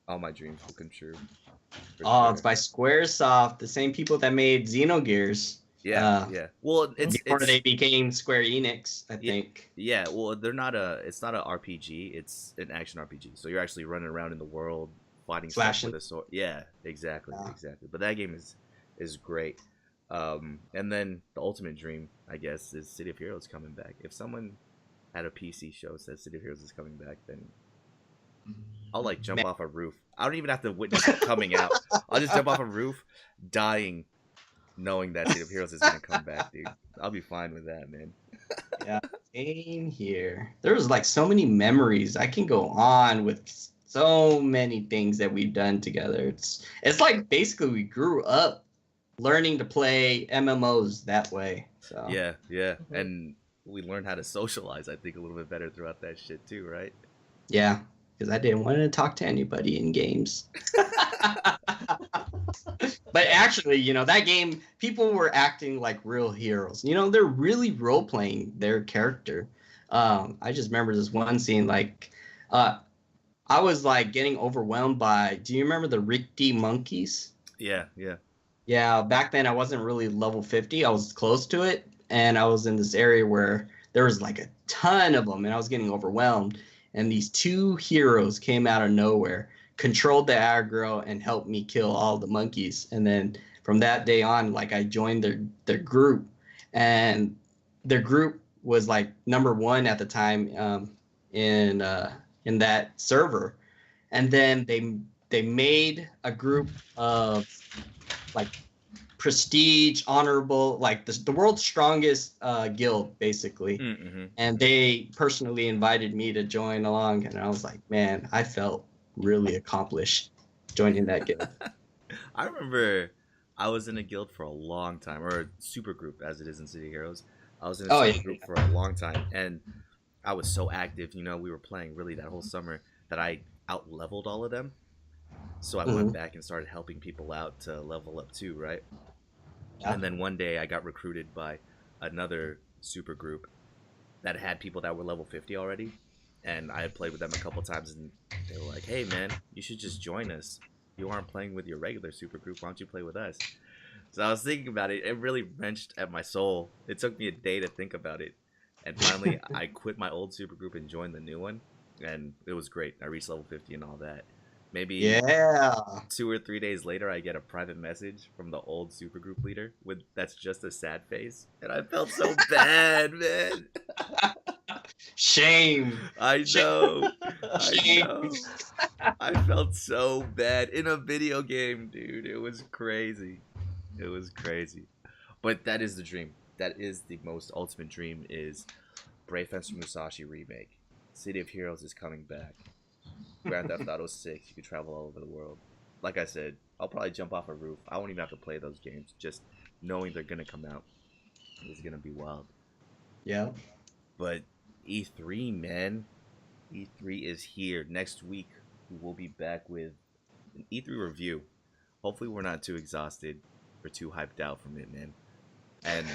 Speaker 2: all my dreams will come true.
Speaker 3: It's by Squaresoft, the same people that made Xenogears.
Speaker 2: Yeah. Well,
Speaker 3: Before they became Square Enix, I think.
Speaker 2: Yeah, well, it's not an RPG, it's an action RPG. So you're actually running around in the world fighting stuff with a sword. Yeah, exactly. But that game is great. And then the ultimate dream, I guess, is City of Heroes coming back. If someone at a PC show says City of Heroes is coming back, then I'll like jump off a roof. I don't even have to witness it coming out. I'll just jump off a roof, dying, knowing that City of Heroes is gonna come back, dude. I'll be fine with that, man.
Speaker 3: Yeah, same here. There's like so many memories. I can go on with so many things that we've done together. It's like basically we grew up learning to play MMOs that way. So
Speaker 2: Yeah, and we learned how to socialize, I think, a little bit better throughout that shit too, right?
Speaker 3: Yeah, because I didn't want to talk to anybody in games. But actually, you know, that game, people were acting like real heroes. You know, they're really role-playing their character. I just remember this one scene, like, I was, like, getting overwhelmed by, do you remember the Rick D monkeys?
Speaker 2: Yeah, yeah.
Speaker 3: Yeah, back then I wasn't really level 50. I was close to it, and I was in this area where there was like a ton of them, and I was getting overwhelmed. And these two heroes came out of nowhere, controlled the aggro, and helped me kill all the monkeys. And then from that day on, like I joined their group, and their group was like number one at the time in that server. And then they made a group of like prestige, honorable, like the world's strongest guild, basically.
Speaker 2: Mm-hmm.
Speaker 3: And they personally invited me to join along, and I was like, man, I felt really accomplished joining that guild.
Speaker 2: I remember I was in a guild for a long time, or a super group as it is in City Heroes. I was in a super group for a long time, and I was so active. You know, we were playing really that whole summer that I out leveled all of them. So I went back and started helping people out to level up too, right? Yeah. And then one day I got recruited by another super group that had people that were level 50 already. And I had played with them a couple times, and they were like, hey man, you should just join us. You aren't playing with your regular super group, why don't you play with us? So I was thinking about it. It really wrenched at my soul. It took me a day to think about it. And finally, I quit my old super group and joined the new one. And it was great. I reached level 50 and all that. Maybe 2 or 3 days later, I get a private message from the old supergroup leader that's just a sad face, and I felt so bad, man.
Speaker 3: Shame.
Speaker 2: I know. Shame. I know. I felt so bad in a video game, dude. It was crazy. It was crazy. But that is the dream. That is the most ultimate dream. Is Brave Fencer Musashi remake. City of Heroes is coming back. Grand Theft Auto 6, you can travel all over the world. Like I said, I'll probably jump off a roof. I won't even have to play those games. Just knowing they're going to come out is going to be wild.
Speaker 3: Yeah.
Speaker 2: But E3, man. E3 is here. Next week, we will be back with an E3 review. Hopefully, we're not too exhausted or too hyped out from it, man. And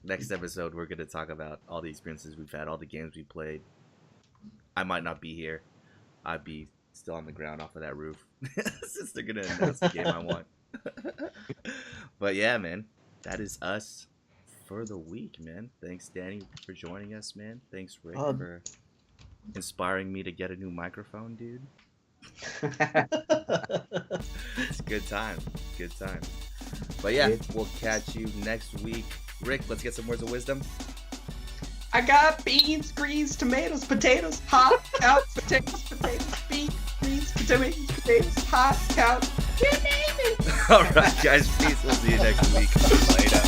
Speaker 2: next episode, we're going to talk about all the experiences we've had, all the games we played. I might not be here. I'd be still on the ground off of that roof since they're gonna announce the game I want. But yeah, man, that is us for the week, man. Thanks, Danny, for joining us, man. Thanks, Rick, for inspiring me to get a new microphone, dude. It's a good time. Good time. But yeah, we'll catch you next week. Rick, let's get some words of wisdom.
Speaker 3: I got beans, greens, tomatoes, potatoes, hot cow, potatoes, beans, greens, potatoes, hot cow. You name it.
Speaker 2: All right, guys. Peace. We'll see you next week. Later.